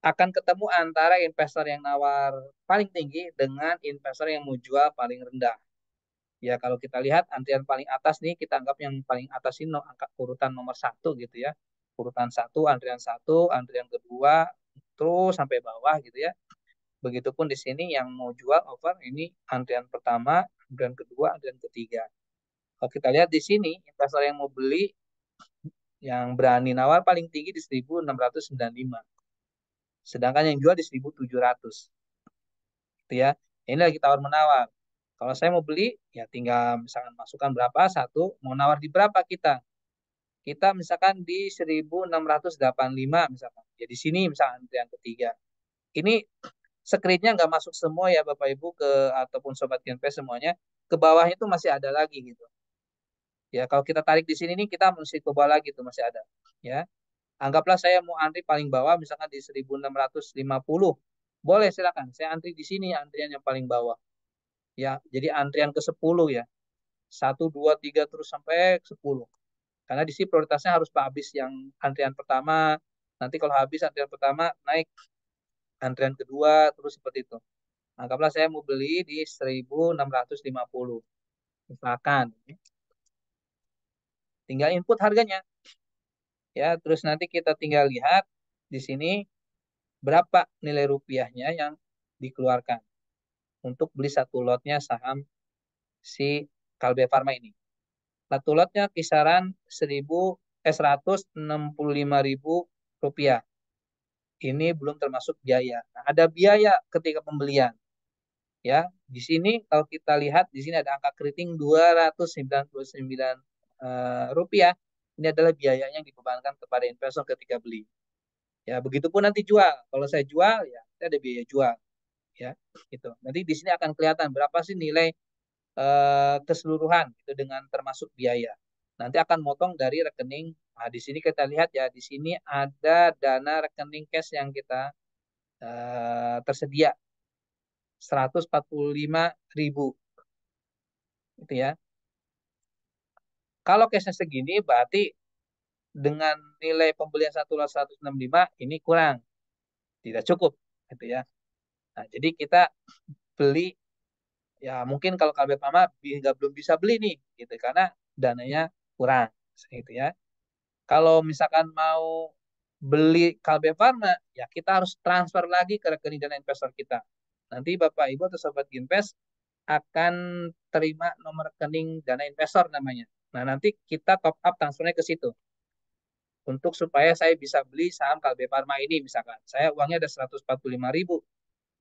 akan ketemu antara investor yang nawar paling tinggi dengan investor yang mau jual paling rendah. Ya kalau kita lihat antrian paling atas nih, kita anggap yang paling atas ini angka urutan nomor satu gitu ya. Urutan satu, antrian kedua, terus sampai bawah gitu ya. Begitupun di sini yang mau jual over ini antrian pertama, antrian kedua, antrian ketiga. Kalau kita lihat di sini investor yang mau beli yang berani nawar paling tinggi di 1.695. Sedangkan yang jual di 1.700. Gitu ya. Ini lagi tawar menawar. Kalau saya mau beli, ya tinggal misalkan masukkan berapa, satu, mau nawar di berapa kita. Kita misalkan di 1.685 misalkan. Ya di sini misalkan yang ketiga. Ini screen-nya nggak masuk semua ya Bapak Ibu ke ataupun Sobat Genpes semuanya. Ke bawahnya itu masih ada lagi gitu. Ya kalau kita tarik di sini nih kita mesti ke bawah lagi tuh masih ada. Ya. Anggaplah saya mau antri paling bawah misalkan di 1.650. Boleh silakan. Saya antri di sini antrian yang paling bawah. Ya, jadi antrian ke 10 ya. Satu, dua, tiga terus sampai 10. Karena di sini prioritasnya harus habis yang antrian pertama. Nanti kalau habis antrian pertama naik antrian kedua terus seperti itu. Anggaplah saya mau beli di 1.650. Misalkan tinggal input harganya ya, terus nanti kita tinggal lihat di sini berapa nilai rupiahnya yang dikeluarkan untuk beli satu lotnya saham si Kalbe Farma ini. Satu lotnya kisaran 165.000 rupiah. Ini belum termasuk biaya. Nah, ada biaya ketika pembelian. Ya, di sini kalau kita lihat di sini ada angka keriting 299 rupiah. Ini adalah biayanya yang dibebankan kepada investor ketika beli. Ya, begitupun nanti jual. Kalau saya jual ya ada biaya jual ya. Gitu. Nanti di sini akan kelihatan berapa sih nilai keseluruhan itu dengan termasuk biaya. Nanti akan motong dari rekening. Nah, di sini kita lihat ya, di sini ada dana rekening cash yang kita tersedia 145.000 itu ya. Kalau cashnya segini berarti dengan nilai pembelian satu lot 165 ini kurang, tidak cukup gitu ya. Nah, jadi kita beli ya mungkin kalau Kalbe Pama nggak belum bisa beli nih gitu karena dananya kurang gitu ya. Kalau misalkan mau beli Kalbe Farma, ya kita harus transfer lagi ke rekening dana investor kita. Nanti Bapak Ibu atau Sobat Ginvest akan terima nomor rekening dana investor namanya. Nah, nanti kita top up transfernya ke situ. Untuk supaya saya bisa beli saham Kalbe Farma ini misalkan. Saya uangnya ada 145.000.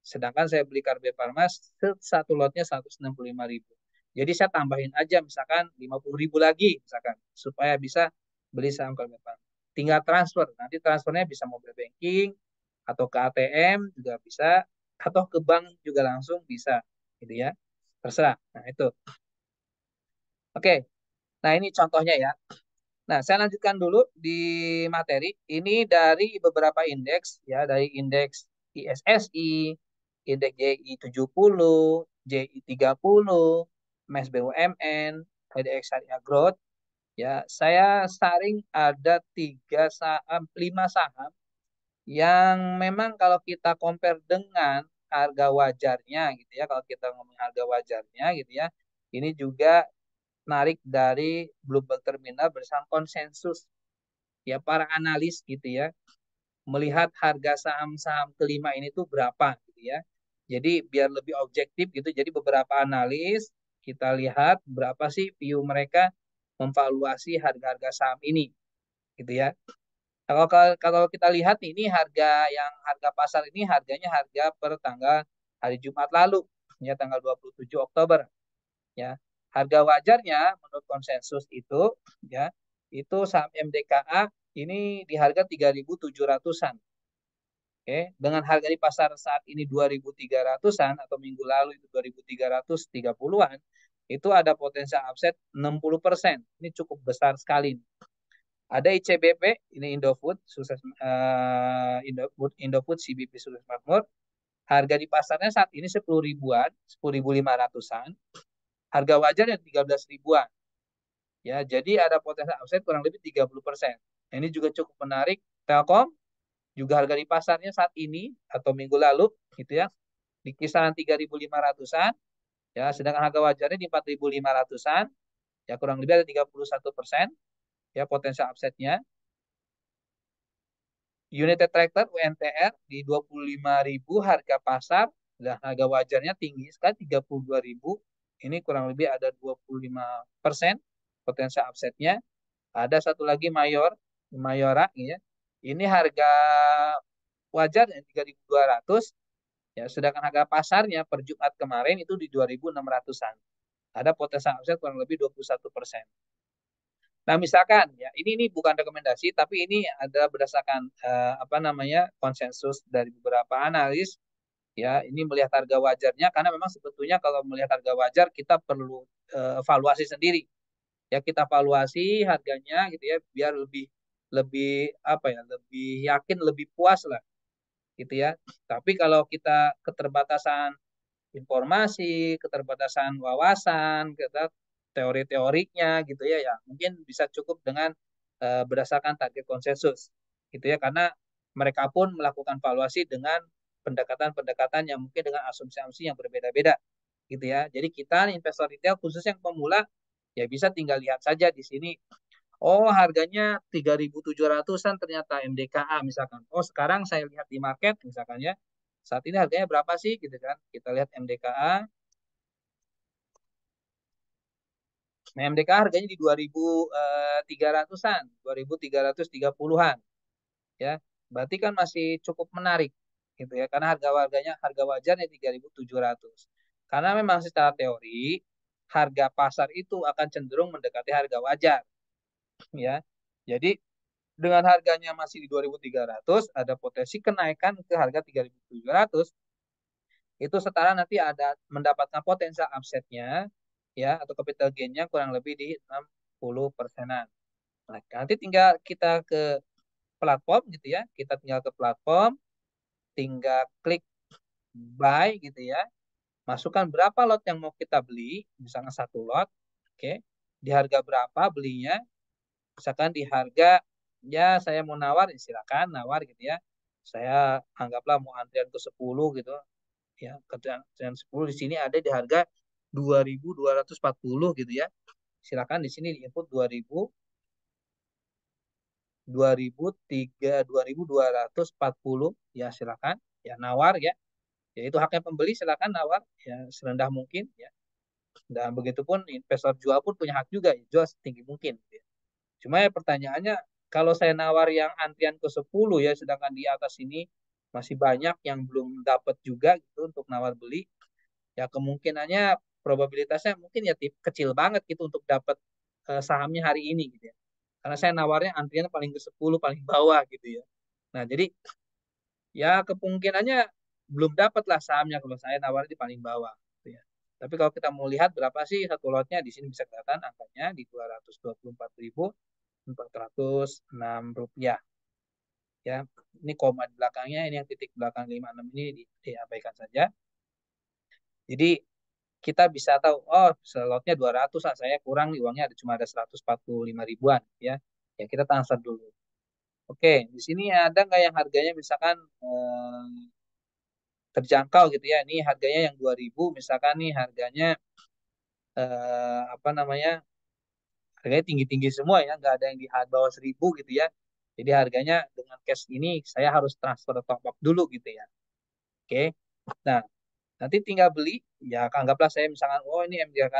Sedangkan saya beli Kalbe Farma satu lotnya 165.000. Jadi saya tambahin aja misalkan 50.000 lagi misalkan supaya bisa beli saham Kalbe Farma. Tinggal transfer. Nanti transfernya bisa mobile banking atau ke ATM juga bisa. atau ke bank juga langsung bisa gitu ya. Terserah. Nah, itu. Oke. Nah, ini contohnya ya. Nah, saya lanjutkan dulu di materi. Ini dari beberapa indeks ya, dari indeks ISSI, indeks JI 70, JI 30, MES BUMN, IDX Syariah Growth. Ya, saya saring ada 5 saham yang memang kalau kita compare dengan harga wajarnya gitu ya, kalau kita ngomong harga wajarnya gitu ya, ini juga narik dari Bloomberg Terminal bersama konsensus ya para analis gitu ya, melihat harga saham-saham kelima ini tuh berapa gitu ya. Jadi biar lebih objektif gitu, jadi beberapa analis kita lihat berapa sih view mereka memvaluasi harga-harga saham ini gitu ya. Kalau kalau kita lihat ini harga pasar ini harganya harga per tanggal hari Jumat lalu ya, tanggal 27 Oktober ya. Harga wajarnya menurut konsensus itu ya, itu saham MDKA ini di harga 3.700-an. Oke, dengan harga di pasar saat ini 2.300-an atau minggu lalu itu 2.330-an, itu ada potensi upside 60%. Ini cukup besar sekali. Ada ICBP, ini Indofood, sukses Indofood CBP Sukses Makmur. Harga di pasarnya saat ini 10 ribuan, 10.500-an. Harga wajarnya 13 ribuan. Ya, jadi ada potensi upside kurang lebih 30%. Ini juga cukup menarik. Telkom juga harga di pasarnya saat ini atau minggu lalu gitu ya, di kisaran 3.500-an ya, sedangkan harga wajarnya di 4.500-an ya, kurang lebih ada 31% ya potensi upside-nya. United Tractor UNTR di 25.000 harga pasar dan harga wajarnya tinggi sekali 32.000. Ini kurang lebih ada 25% potensi upside-nya. Ada satu lagi Mayora ya. Ini harga wajarnya 3.200 ya, sedangkan harga pasarnya per Jumat kemarin itu di 2.600-an. Ada potensi upside kurang lebih 21%. Nah, misalkan ya, ini bukan rekomendasi, tapi ini adalah berdasarkan apa namanya konsensus dari beberapa analis ya. Ini melihat harga wajarnya karena memang sebetulnya kalau melihat harga wajar kita perlu evaluasi sendiri. Ya, kita evaluasi harganya gitu ya biar lebih lebih apa ya, lebih yakin, lebih puas lah gitu ya. Tapi kalau kita keterbatasan informasi, keterbatasan wawasan, kita teori-teoriknya gitu ya, ya mungkin bisa cukup dengan berdasarkan target konsensus gitu ya, karena mereka pun melakukan valuasi dengan pendekatan-pendekatan yang mungkin dengan asumsi-asumsi yang berbeda-beda gitu ya. Jadi kita investor retail khusus yang pemula ya bisa tinggal lihat saja di sini. Oh, harganya 3.700-an ternyata MDKA misalkan. Oh, sekarang saya lihat di market misalkan ya. Saat ini harganya berapa sih gitu kan? Kita lihat MDKA. Nah, MDKA harganya di 2.300-an, 2.330-an ya. Berarti kan masih cukup menarik gitu ya. Karena harga wajarnya 3.700. Karena memang secara teori harga pasar itu akan cenderung mendekati harga wajar ya. Jadi dengan harganya masih di 2.300, ada potensi kenaikan ke harga 3.700. Itu setara nanti ada mendapatkan potensial upside-nya ya, atau capital gain-nya kurang lebih di 60%-an. Nah, nanti tinggal kita ke platform gitu ya. Kita tinggal ke platform, tinggal klik buy gitu ya. Masukkan berapa lot yang mau kita beli, misalnya satu lot, oke. Di harga berapa belinya? Misalkan di harga, ya saya mau nawar, ya silakan nawar gitu ya. Saya anggaplah mau antrian ke 10 gitu ya. Antrian 10 di sini ada di harga 2.240 gitu ya. Silakan di sini di input 2.240 ya, silakan ya nawar ya. Ya itu haknya pembeli, silakan nawar ya serendah mungkin ya. Dan begitupun investor jual pun punya hak juga ya, jual setinggi mungkin gitu ya. Cuma ya pertanyaannya, kalau saya nawar yang antrian ke 10 ya, sedangkan di atas ini masih banyak yang belum dapat juga gitu untuk nawar beli, ya kemungkinannya probabilitasnya mungkin ya kecil banget gitu untuk dapat sahamnya hari ini gitu ya. Karena saya nawarnya antrian paling ke 10 paling bawah gitu ya. Nah, jadi ya kemungkinannya belum dapat lah sahamnya kalau saya nawar di paling bawah gitu ya. Tapi kalau kita mau lihat berapa sih satu lotnya, di sini bisa kelihatan angkanya di 224.406 rupiah ya. Ini koma di belakangnya, ini yang titik belakang 56 ini diabaikan saja. Jadi kita bisa tahu, oh slotnya 200 lah, saya kurang nih uangnya, cuma ada 145 ribuan ya. Ya kita transfer dulu. Oke, di sini ada nggak yang harganya misalkan terjangkau gitu ya. Ini harganya yang 2000 misalkan nih harganya apa namanya? Harganya tinggi-tinggi semua ya, nggak ada yang di bawah 1000 gitu ya. Jadi harganya dengan cash ini saya harus transfer top up dulu gitu ya. Oke. Nah, nanti tinggal beli, ya anggaplah saya misalkan, oh ini MDK,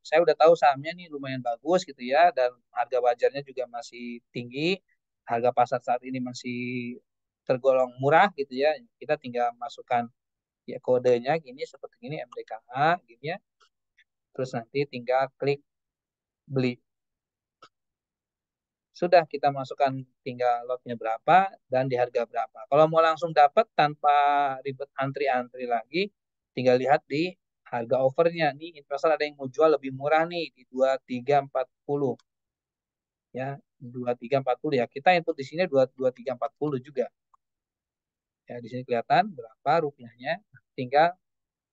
saya udah tahu sahamnya nih lumayan bagus gitu ya, dan harga wajarnya juga masih tinggi, harga pasar saat ini masih tergolong murah gitu ya, kita tinggal masukkan ya kodenya gini, seperti ini MDKA gini ya, terus nanti tinggal klik beli. Sudah kita masukkan tinggal lotnya berapa dan di harga berapa. Kalau mau langsung dapat tanpa ribet antri-antri lagi, tinggal lihat di harga overnya. Nih investor ada yang mau jual lebih murah nih di 2340 ya. 2340 ya. Kita input di sini 2340 juga. Ya, di sini kelihatan berapa rupiahnya. Tinggal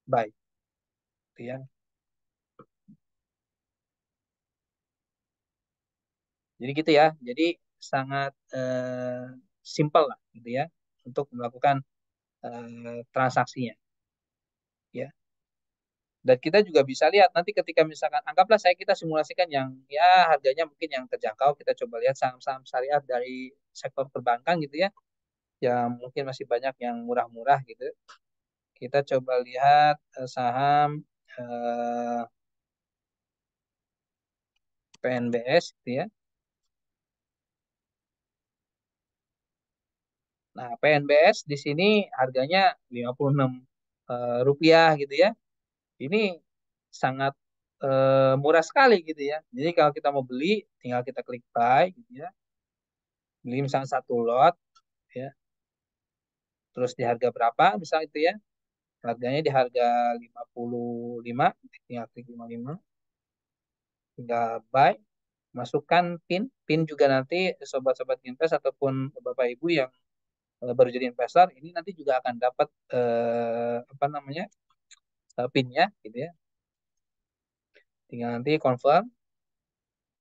buy gitu ya. Jadi gitu ya. Jadi sangat simple lah gitu ya untuk melakukan transaksinya ya. Dan kita juga bisa lihat nanti ketika misalkan anggaplah kita simulasikan yang ya harganya mungkin yang terjangkau, kita coba lihat saham-saham syariah dari sektor perbankan gitu ya, yang mungkin masih banyak yang murah-murah gitu. Kita coba lihat saham eh, PNBS gitu ya. Nah, PNBS di sini harganya 56 rupiah gitu ya. Ini sangat murah sekali gitu ya. Jadi kalau kita mau beli, tinggal kita klik buy gitu ya. Beli misalnya satu lot ya. Terus di harga berapa misal itu ya. Harganya di harga 55, tinggal klik 55, tinggal buy, masukkan PIN. PIN juga nanti sobat-sobat invest ataupun Bapak Ibu yang baru jadi investor ini nanti juga akan dapat apa namanya? PIN-nya gitu ya. Tinggal nanti confirm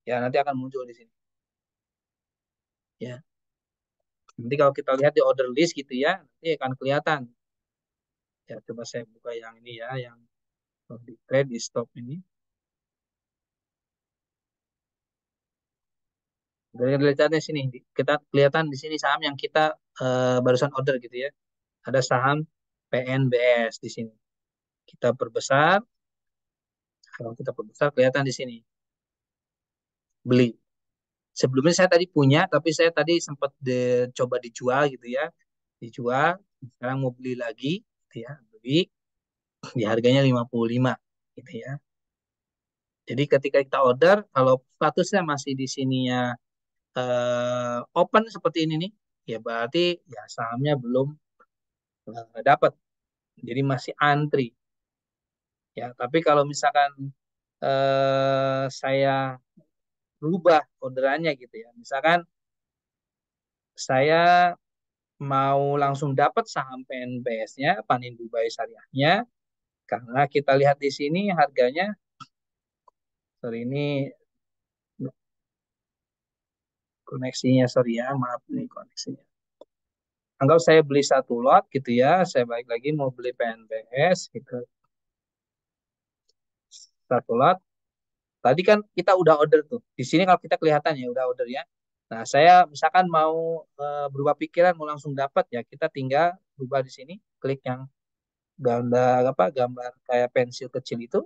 ya, nanti akan muncul di sini. Ya. Nanti kalau kita lihat di order list gitu ya, nanti akan kelihatan. Ya, coba saya buka yang ini ya, yang di trade di stop ini. Dari lihatnya sini, kita kelihatan di sini saham yang kita barusan order gitu ya. Ada saham PNBS di sini. Kita perbesar, kalau kita perbesar kelihatan di sini beli. Sebelumnya saya tadi punya, tapi saya tadi sempat coba dijual gitu ya, dijual. Sekarang mau beli lagi, gitu ya, beli di harganya 55 gitu ya. Jadi ketika kita order, kalau statusnya masih di sininya open seperti ini nih, ya berarti ya sahamnya belum dapat. Jadi masih antri ya. Tapi kalau misalkan saya rubah orderannya gitu ya. Misalkan saya mau langsung dapat saham PNBS-nya, Panin Dubai Syariahnya, karena kita lihat di sini harganya, sorry ini koneksinya, sorry ya, maaf nih koneksinya. Anggap saya beli satu lot gitu ya, saya balik lagi mau beli PNBS gitu, satu lot. Tadi kan kita udah order tuh. Di sini kalau kita kelihatan ya udah order ya. Nah, saya misalkan mau berubah pikiran mau langsung dapat ya, kita tinggal berubah di sini, klik yang gambar apa gambar kayak pensil kecil itu.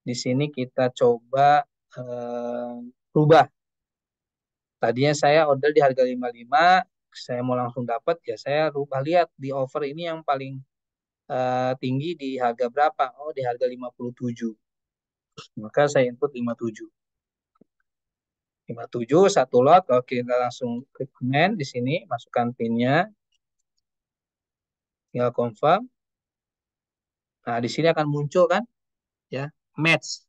Di sini kita coba eh, rubah. Tadinya saya order di harga 55, saya mau langsung dapat ya saya rubah lihat di offer ini yang paling tinggi di harga berapa? Oh, di harga 57. Maka saya input 57. 57 satu lot. Kalau kita langsung klik command di sini, masukkan PIN-nya. tinggal confirm. Nah, di sini akan muncul kan ya, match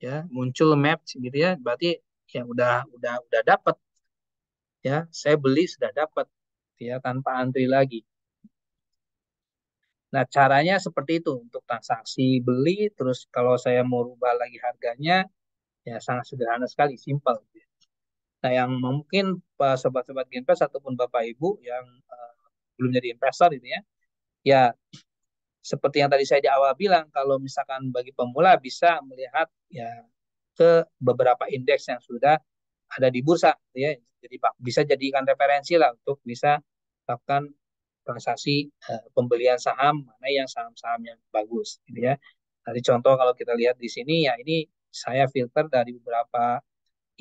ya, muncul match gitu ya. Berarti ya udah dapat ya. Saya beli sudah dapat ya tanpa antri lagi. Nah, caranya seperti itu untuk transaksi beli. Terus kalau saya mau rubah lagi harganya, ya sangat sederhana sekali, simpel. Nah, yang mungkin sobat-sobat Ginvest ataupun Bapak Ibu yang belum jadi investor ini ya, ya seperti yang tadi saya di awal bilang, kalau misalkan bagi pemula bisa melihat ya ke beberapa indeks yang sudah ada di bursa, gitu ya. Jadi Pak bisa jadikan referensi lah untuk bisa lakukan transaksi pembelian saham mana yang saham-saham yang bagus, gitu ya. Tadi contoh kalau kita lihat di sini ya ini saya filter dari beberapa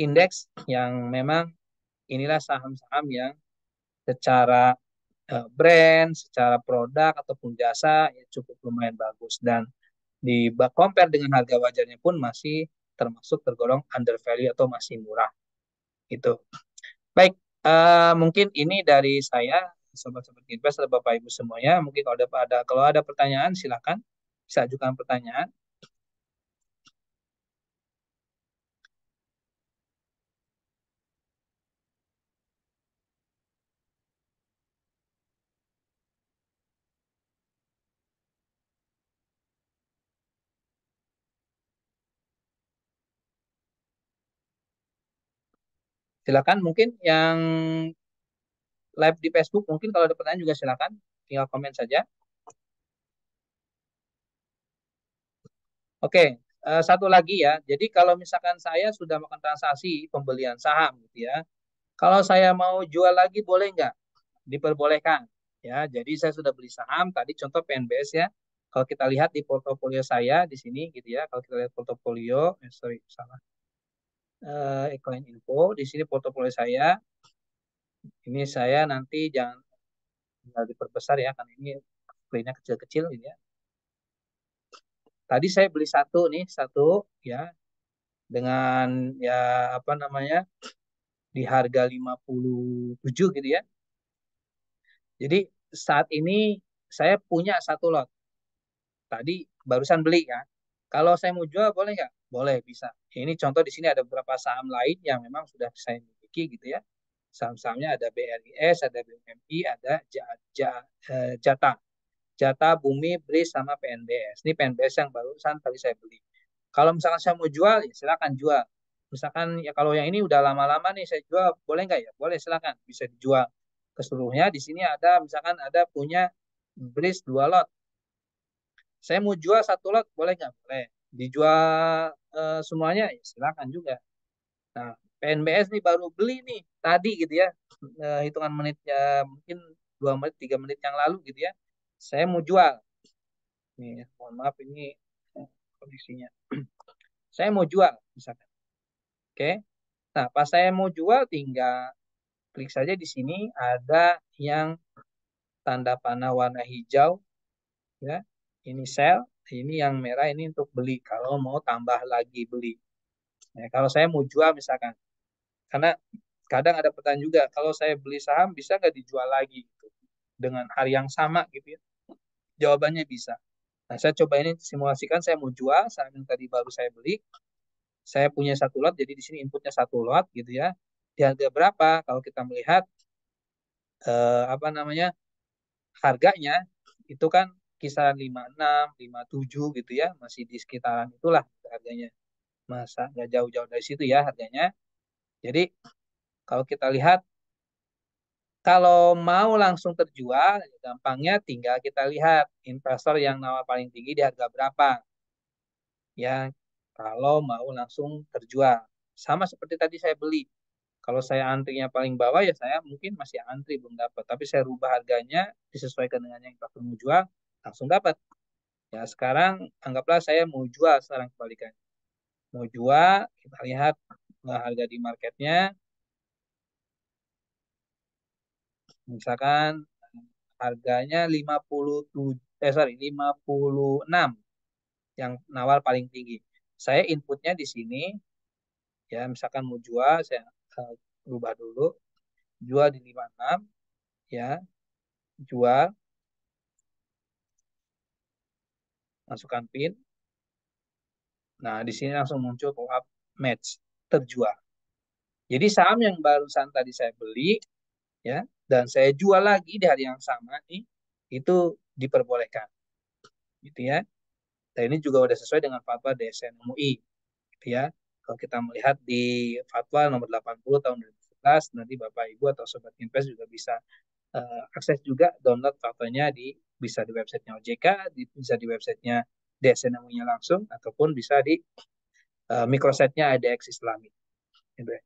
indeks yang memang inilah saham-saham yang secara brand, secara produk ataupun jasa ya cukup lumayan bagus dan di compare dengan harga wajarnya pun masih termasuk tergolong under value atau masih murah itu. Baik, mungkin ini dari saya sobat-sobat Invest atau Bapak Ibu semuanya. Mungkin kalau ada pertanyaan silakan bisa ajukan pertanyaan. Silakan mungkin yang live di Facebook mungkin kalau ada pertanyaan juga silakan tinggal komen saja. Oke, satu lagi ya. Jadi kalau misalkan saya sudah melakukan transaksi pembelian saham gitu ya. Kalau saya mau jual lagi boleh nggak? Diperbolehkan. Ya, jadi saya sudah beli saham tadi contoh PNBS ya. Kalau kita lihat di portofolio saya di sini gitu ya. Kalau kita lihat portofolio, sorry salah. Client info di sini portofolio saya. Ini saya nanti jangan tinggal diperbesar ya karena ini screen-nya kecil-kecil gitu ya. Tadi saya beli satu nih, satu ya dengan ya apa namanya di harga 57 gitu ya. Jadi saat ini saya punya satu lot. Tadi barusan beli ya. Kalau saya mau jual boleh nggak? Boleh, bisa. Ini contoh di sini ada beberapa saham lain yang memang sudah saya miliki gitu ya. Saham-sahamnya ada BRIS, ada BUMI, ada Jata. Jata, Bumi, BRIS, sama PNBS. Ini PNBS yang barusan tadi saya beli. Kalau misalkan saya mau jual, ya silakan jual. Misalkan ya kalau yang ini udah lama-lama nih saya jual, boleh nggak ya? Boleh, silakan. Bisa dijual keseluruhnya. Di sini ada misalkan ada punya BRIS 2 lot. Saya mau jual satu lot, boleh nggak? Boleh. Dijual semuanya, ya silakan juga. Nah, PNBS nih baru beli nih tadi gitu ya, hitungan menit ya mungkin 2 menit, 3 menit yang lalu gitu ya. Saya mau jual. Nih, mohon maaf ini kondisinya. Saya mau jual, misalkan. Oke. Nah, pas saya mau jual, tinggal klik saja di sini ada yang tanda panah warna hijau, ya. Ini sell, ini yang merah ini untuk beli. Kalau mau tambah lagi beli. Ya, kalau saya mau jual misalkan, karena kadang ada pertanyaan juga, kalau saya beli saham bisa nggak dijual lagi gitu, dengan hari yang sama gitu ya? Jawabannya bisa. Nah, saya coba ini simulasikan, saya mau jual saham yang tadi baru saya beli, saya punya satu lot, jadi di sini inputnya satu lot gitu ya. Di harga berapa? Kalau kita melihat apa namanya harganya itu kan kisaran 56, 57 gitu ya, masih di sekitaran itulah harganya. Masa nggak jauh-jauh dari situ ya harganya. Jadi kalau kita lihat kalau mau langsung terjual, gampangnya tinggal kita lihat investor yang nawar paling tinggi di harga berapa. Ya, kalau mau langsung terjual. Sama seperti tadi saya beli. Kalau saya antrinya paling bawah ya saya mungkin masih antri belum dapat. Tapi saya rubah harganya disesuaikan dengan yang investor mau jual, langsung dapat. Ya, sekarang anggaplah saya mau jual sekarang kebalikan. Mau jual, kita lihat harga di marketnya. Misalkan harganya 57 sorry 56 yang nawar paling tinggi. Saya inputnya di sini ya misalkan mau jual saya rubah dulu jual di 56 ya jual, masukkan PIN. Nah, di sini langsung muncul pop-up match, terjual. Jadi saham yang barusan tadi saya beli, ya, dan saya jual lagi di hari yang sama nih, itu diperbolehkan, gitu ya. Dan ini juga udah sesuai dengan fatwa DSN MUI, gitu ya. Kalau kita melihat di fatwa nomor 80 tahun 2011, nanti Bapak Ibu atau Sobat Invest juga bisa akses juga download fatwanya bisa di websitenya OJK, bisa di websitenya DSN MUI-nya langsung, ataupun bisa di microsite-nya ADX Islami. Gitu ya.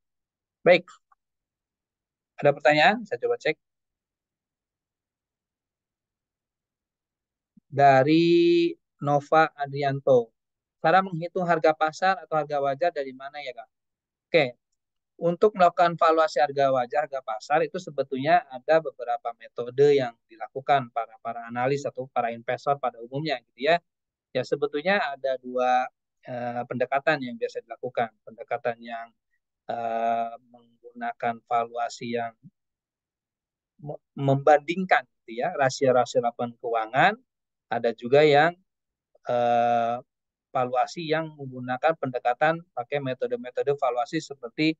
Baik, ada pertanyaan? Saya coba cek. Dari Nova Adrianto. Cara menghitung harga pasar atau harga wajar dari mana ya, Kak? Oke, untuk melakukan valuasi harga wajar, harga pasar itu sebetulnya ada beberapa metode yang dilakukan para para analis atau para investor pada umumnya gitu ya. Ya sebetulnya ada dua pendekatan yang biasa dilakukan. Pendekatan yang menggunakan valuasi yang membandingkan gitu ya, rasio-rasio laporan keuangan. Ada juga yang eh, valuasi yang menggunakan pendekatan pakai metode-metode valuasi seperti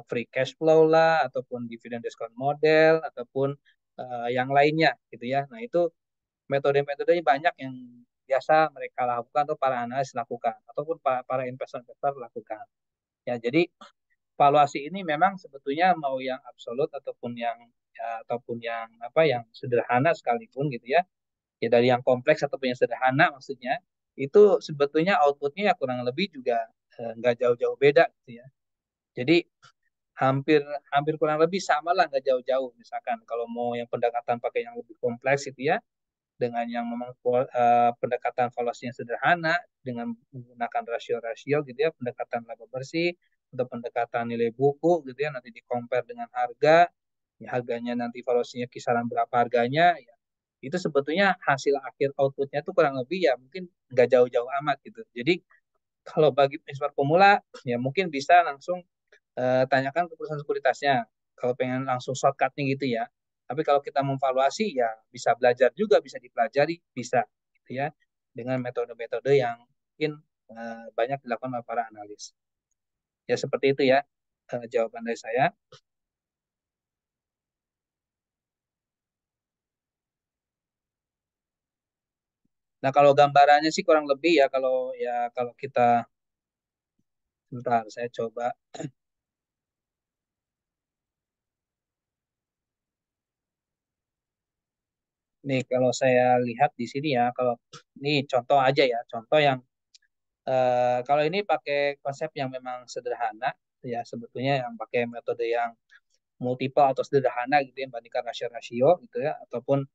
free cash flow lah, ataupun dividend discount model, ataupun yang lainnya gitu ya. Nah itu metode-metodenya banyak yang biasa mereka lakukan atau para analis lakukan ataupun para investor-investor lakukan. Ya jadi valuasi ini memang sebetulnya mau yang absolut ataupun yang ya, ataupun yang apa yang sederhana sekalipun gitu ya, ya dari yang kompleks ataupun yang sederhana maksudnya itu sebetulnya outputnya ya kurang lebih juga nggak jauh-jauh beda gitu ya. Jadi hampir hampir kurang lebih sama lah, nggak jauh-jauh. Misalkan kalau mau yang pendekatan pakai yang lebih kompleks itu ya, dengan yang memang pendekatan valuasinya sederhana dengan menggunakan rasio-rasio gitu ya, pendekatan laba bersih atau pendekatan nilai buku gitu ya, nanti di compare dengan harga, ya harganya nanti valuasinya kisaran berapa harganya ya, itu sebetulnya hasil akhir outputnya itu kurang lebih ya mungkin nggak jauh-jauh amat gitu. Jadi kalau bagi investor pemula ya mungkin bisa langsung tanyakan ke perusahaan sekuritasnya kalau pengen langsung shortcutnya gitu ya. Tapi kalau kita memvaluasi ya bisa belajar juga, bisa dipelajari, bisa gitu ya dengan metode-metode yang mungkin banyak dilakukan oleh para analis. Ya seperti itu ya jawaban dari saya. Nah kalau gambarannya sih kurang lebih ya kalau kita sebentar saya coba. Nih kalau saya lihat di sini ya, kalau ini contoh aja ya, contoh yang kalau ini pakai konsep yang memang sederhana ya sebetulnya yang pakai metode yang multiple atau sederhana gitu ya bandingkan rasio-rasio gitu ya ataupun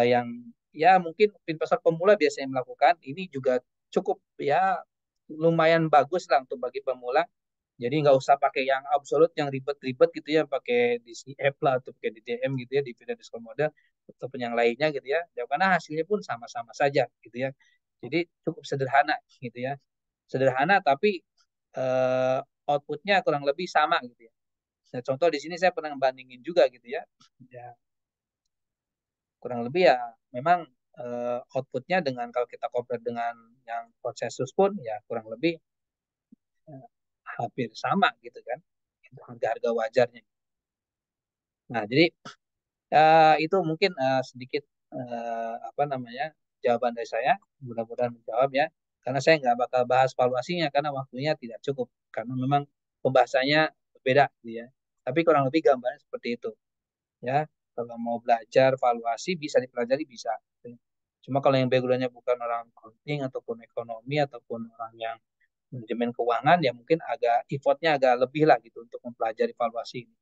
yang ya mungkin investor pemula biasanya melakukan ini juga cukup ya lumayan bagus lah untuk bagi pemula. Jadi nggak usah pakai yang absolut, yang ribet-ribet gitu ya, pakai DCF lah atau pakai DDM gitu ya, dividend discount model ataupun yang lainnya gitu ya. Ya karena hasilnya pun sama-sama saja gitu ya. Jadi cukup sederhana gitu ya. Sederhana tapi eh, outputnya kurang lebih sama gitu ya. Nah, contoh di sini saya pernah bandingin juga gitu ya. Ya kurang lebih ya memang outputnya dengan kalau kita compare dengan yang konsensus pun ya kurang lebih eh, hampir sama gitu kan. Itu harga-harga wajarnya. Nah, jadi itu mungkin sedikit apa namanya jawaban dari saya. Mudah-mudahan menjawab ya. Karena saya nggak bakal bahas valuasinya karena waktunya tidak cukup. Karena memang pembahasannya berbeda, gitu ya. Tapi kurang lebih gambarnya seperti itu. Ya, kalau mau belajar valuasi bisa dipelajari bisa. Cuma kalau yang backgroundnya bukan orang accounting ataupun ekonomi ataupun orang yang manajemen keuangan ya mungkin agak effortnya agak lebih lah gitu untuk mempelajari valuasi ini.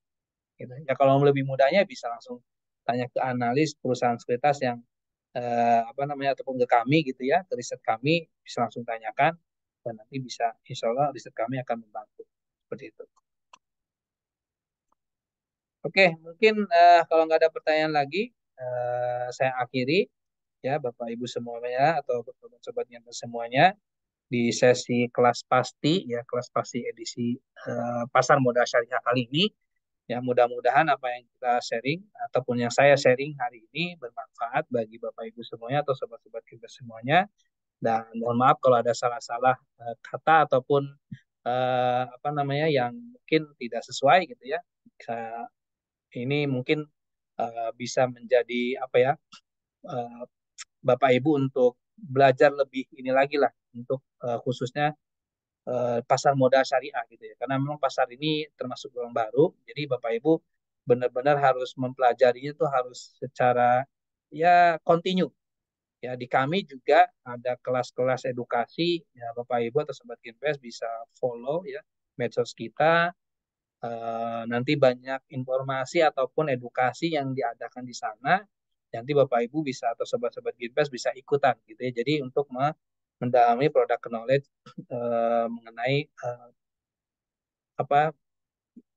Gitu. Ya kalau lebih mudahnya bisa langsung tanya ke analis perusahaan sekuritas yang apa namanya ataupun ke kami gitu ya, ke riset kami bisa langsung tanyakan dan nanti bisa insya Allah riset kami akan membantu seperti itu. Oke, mungkin kalau nggak ada pertanyaan lagi saya akhiri ya Bapak Ibu semuanya atau sobat-sobatnya semuanya di sesi kelas pasti ya kelas pasti edisi pasar modal syariah kali ini. Ya, mudah-mudahan apa yang kita sharing ataupun yang saya sharing hari ini bermanfaat bagi Bapak Ibu semuanya atau sobat-sobat kita semuanya. Dan mohon maaf kalau ada salah-salah kata ataupun apa namanya yang mungkin tidak sesuai gitu ya. Ini mungkin bisa menjadi apa ya, eh, Bapak Ibu untuk belajar lebih ini lagi lah untuk khususnya pasar modal syariah gitu ya. Karena memang pasar ini termasuk yang baru, jadi Bapak Ibu benar-benar harus mempelajarinya tuh harus secara ya kontinu. Ya, di kami juga ada kelas-kelas edukasi, ya Bapak Ibu atau Sobat Ginvest bisa follow ya medsos kita. Nanti banyak informasi ataupun edukasi yang diadakan di sana. Nanti Bapak Ibu bisa atau sobat-sobat Ginvest bisa ikutan gitu ya. Jadi untuk mendalami produk knowledge mengenai apa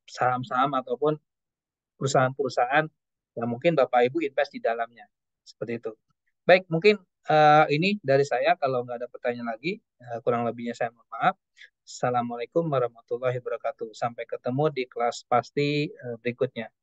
saham-saham ataupun perusahaan-perusahaan yang mungkin Bapak Ibu invest di dalamnya. Seperti itu. Baik, mungkin ini dari saya. Kalau nggak ada pertanyaan lagi, kurang lebihnya saya mohon maaf. Assalamualaikum warahmatullahi wabarakatuh. Sampai ketemu di kelas pasti berikutnya.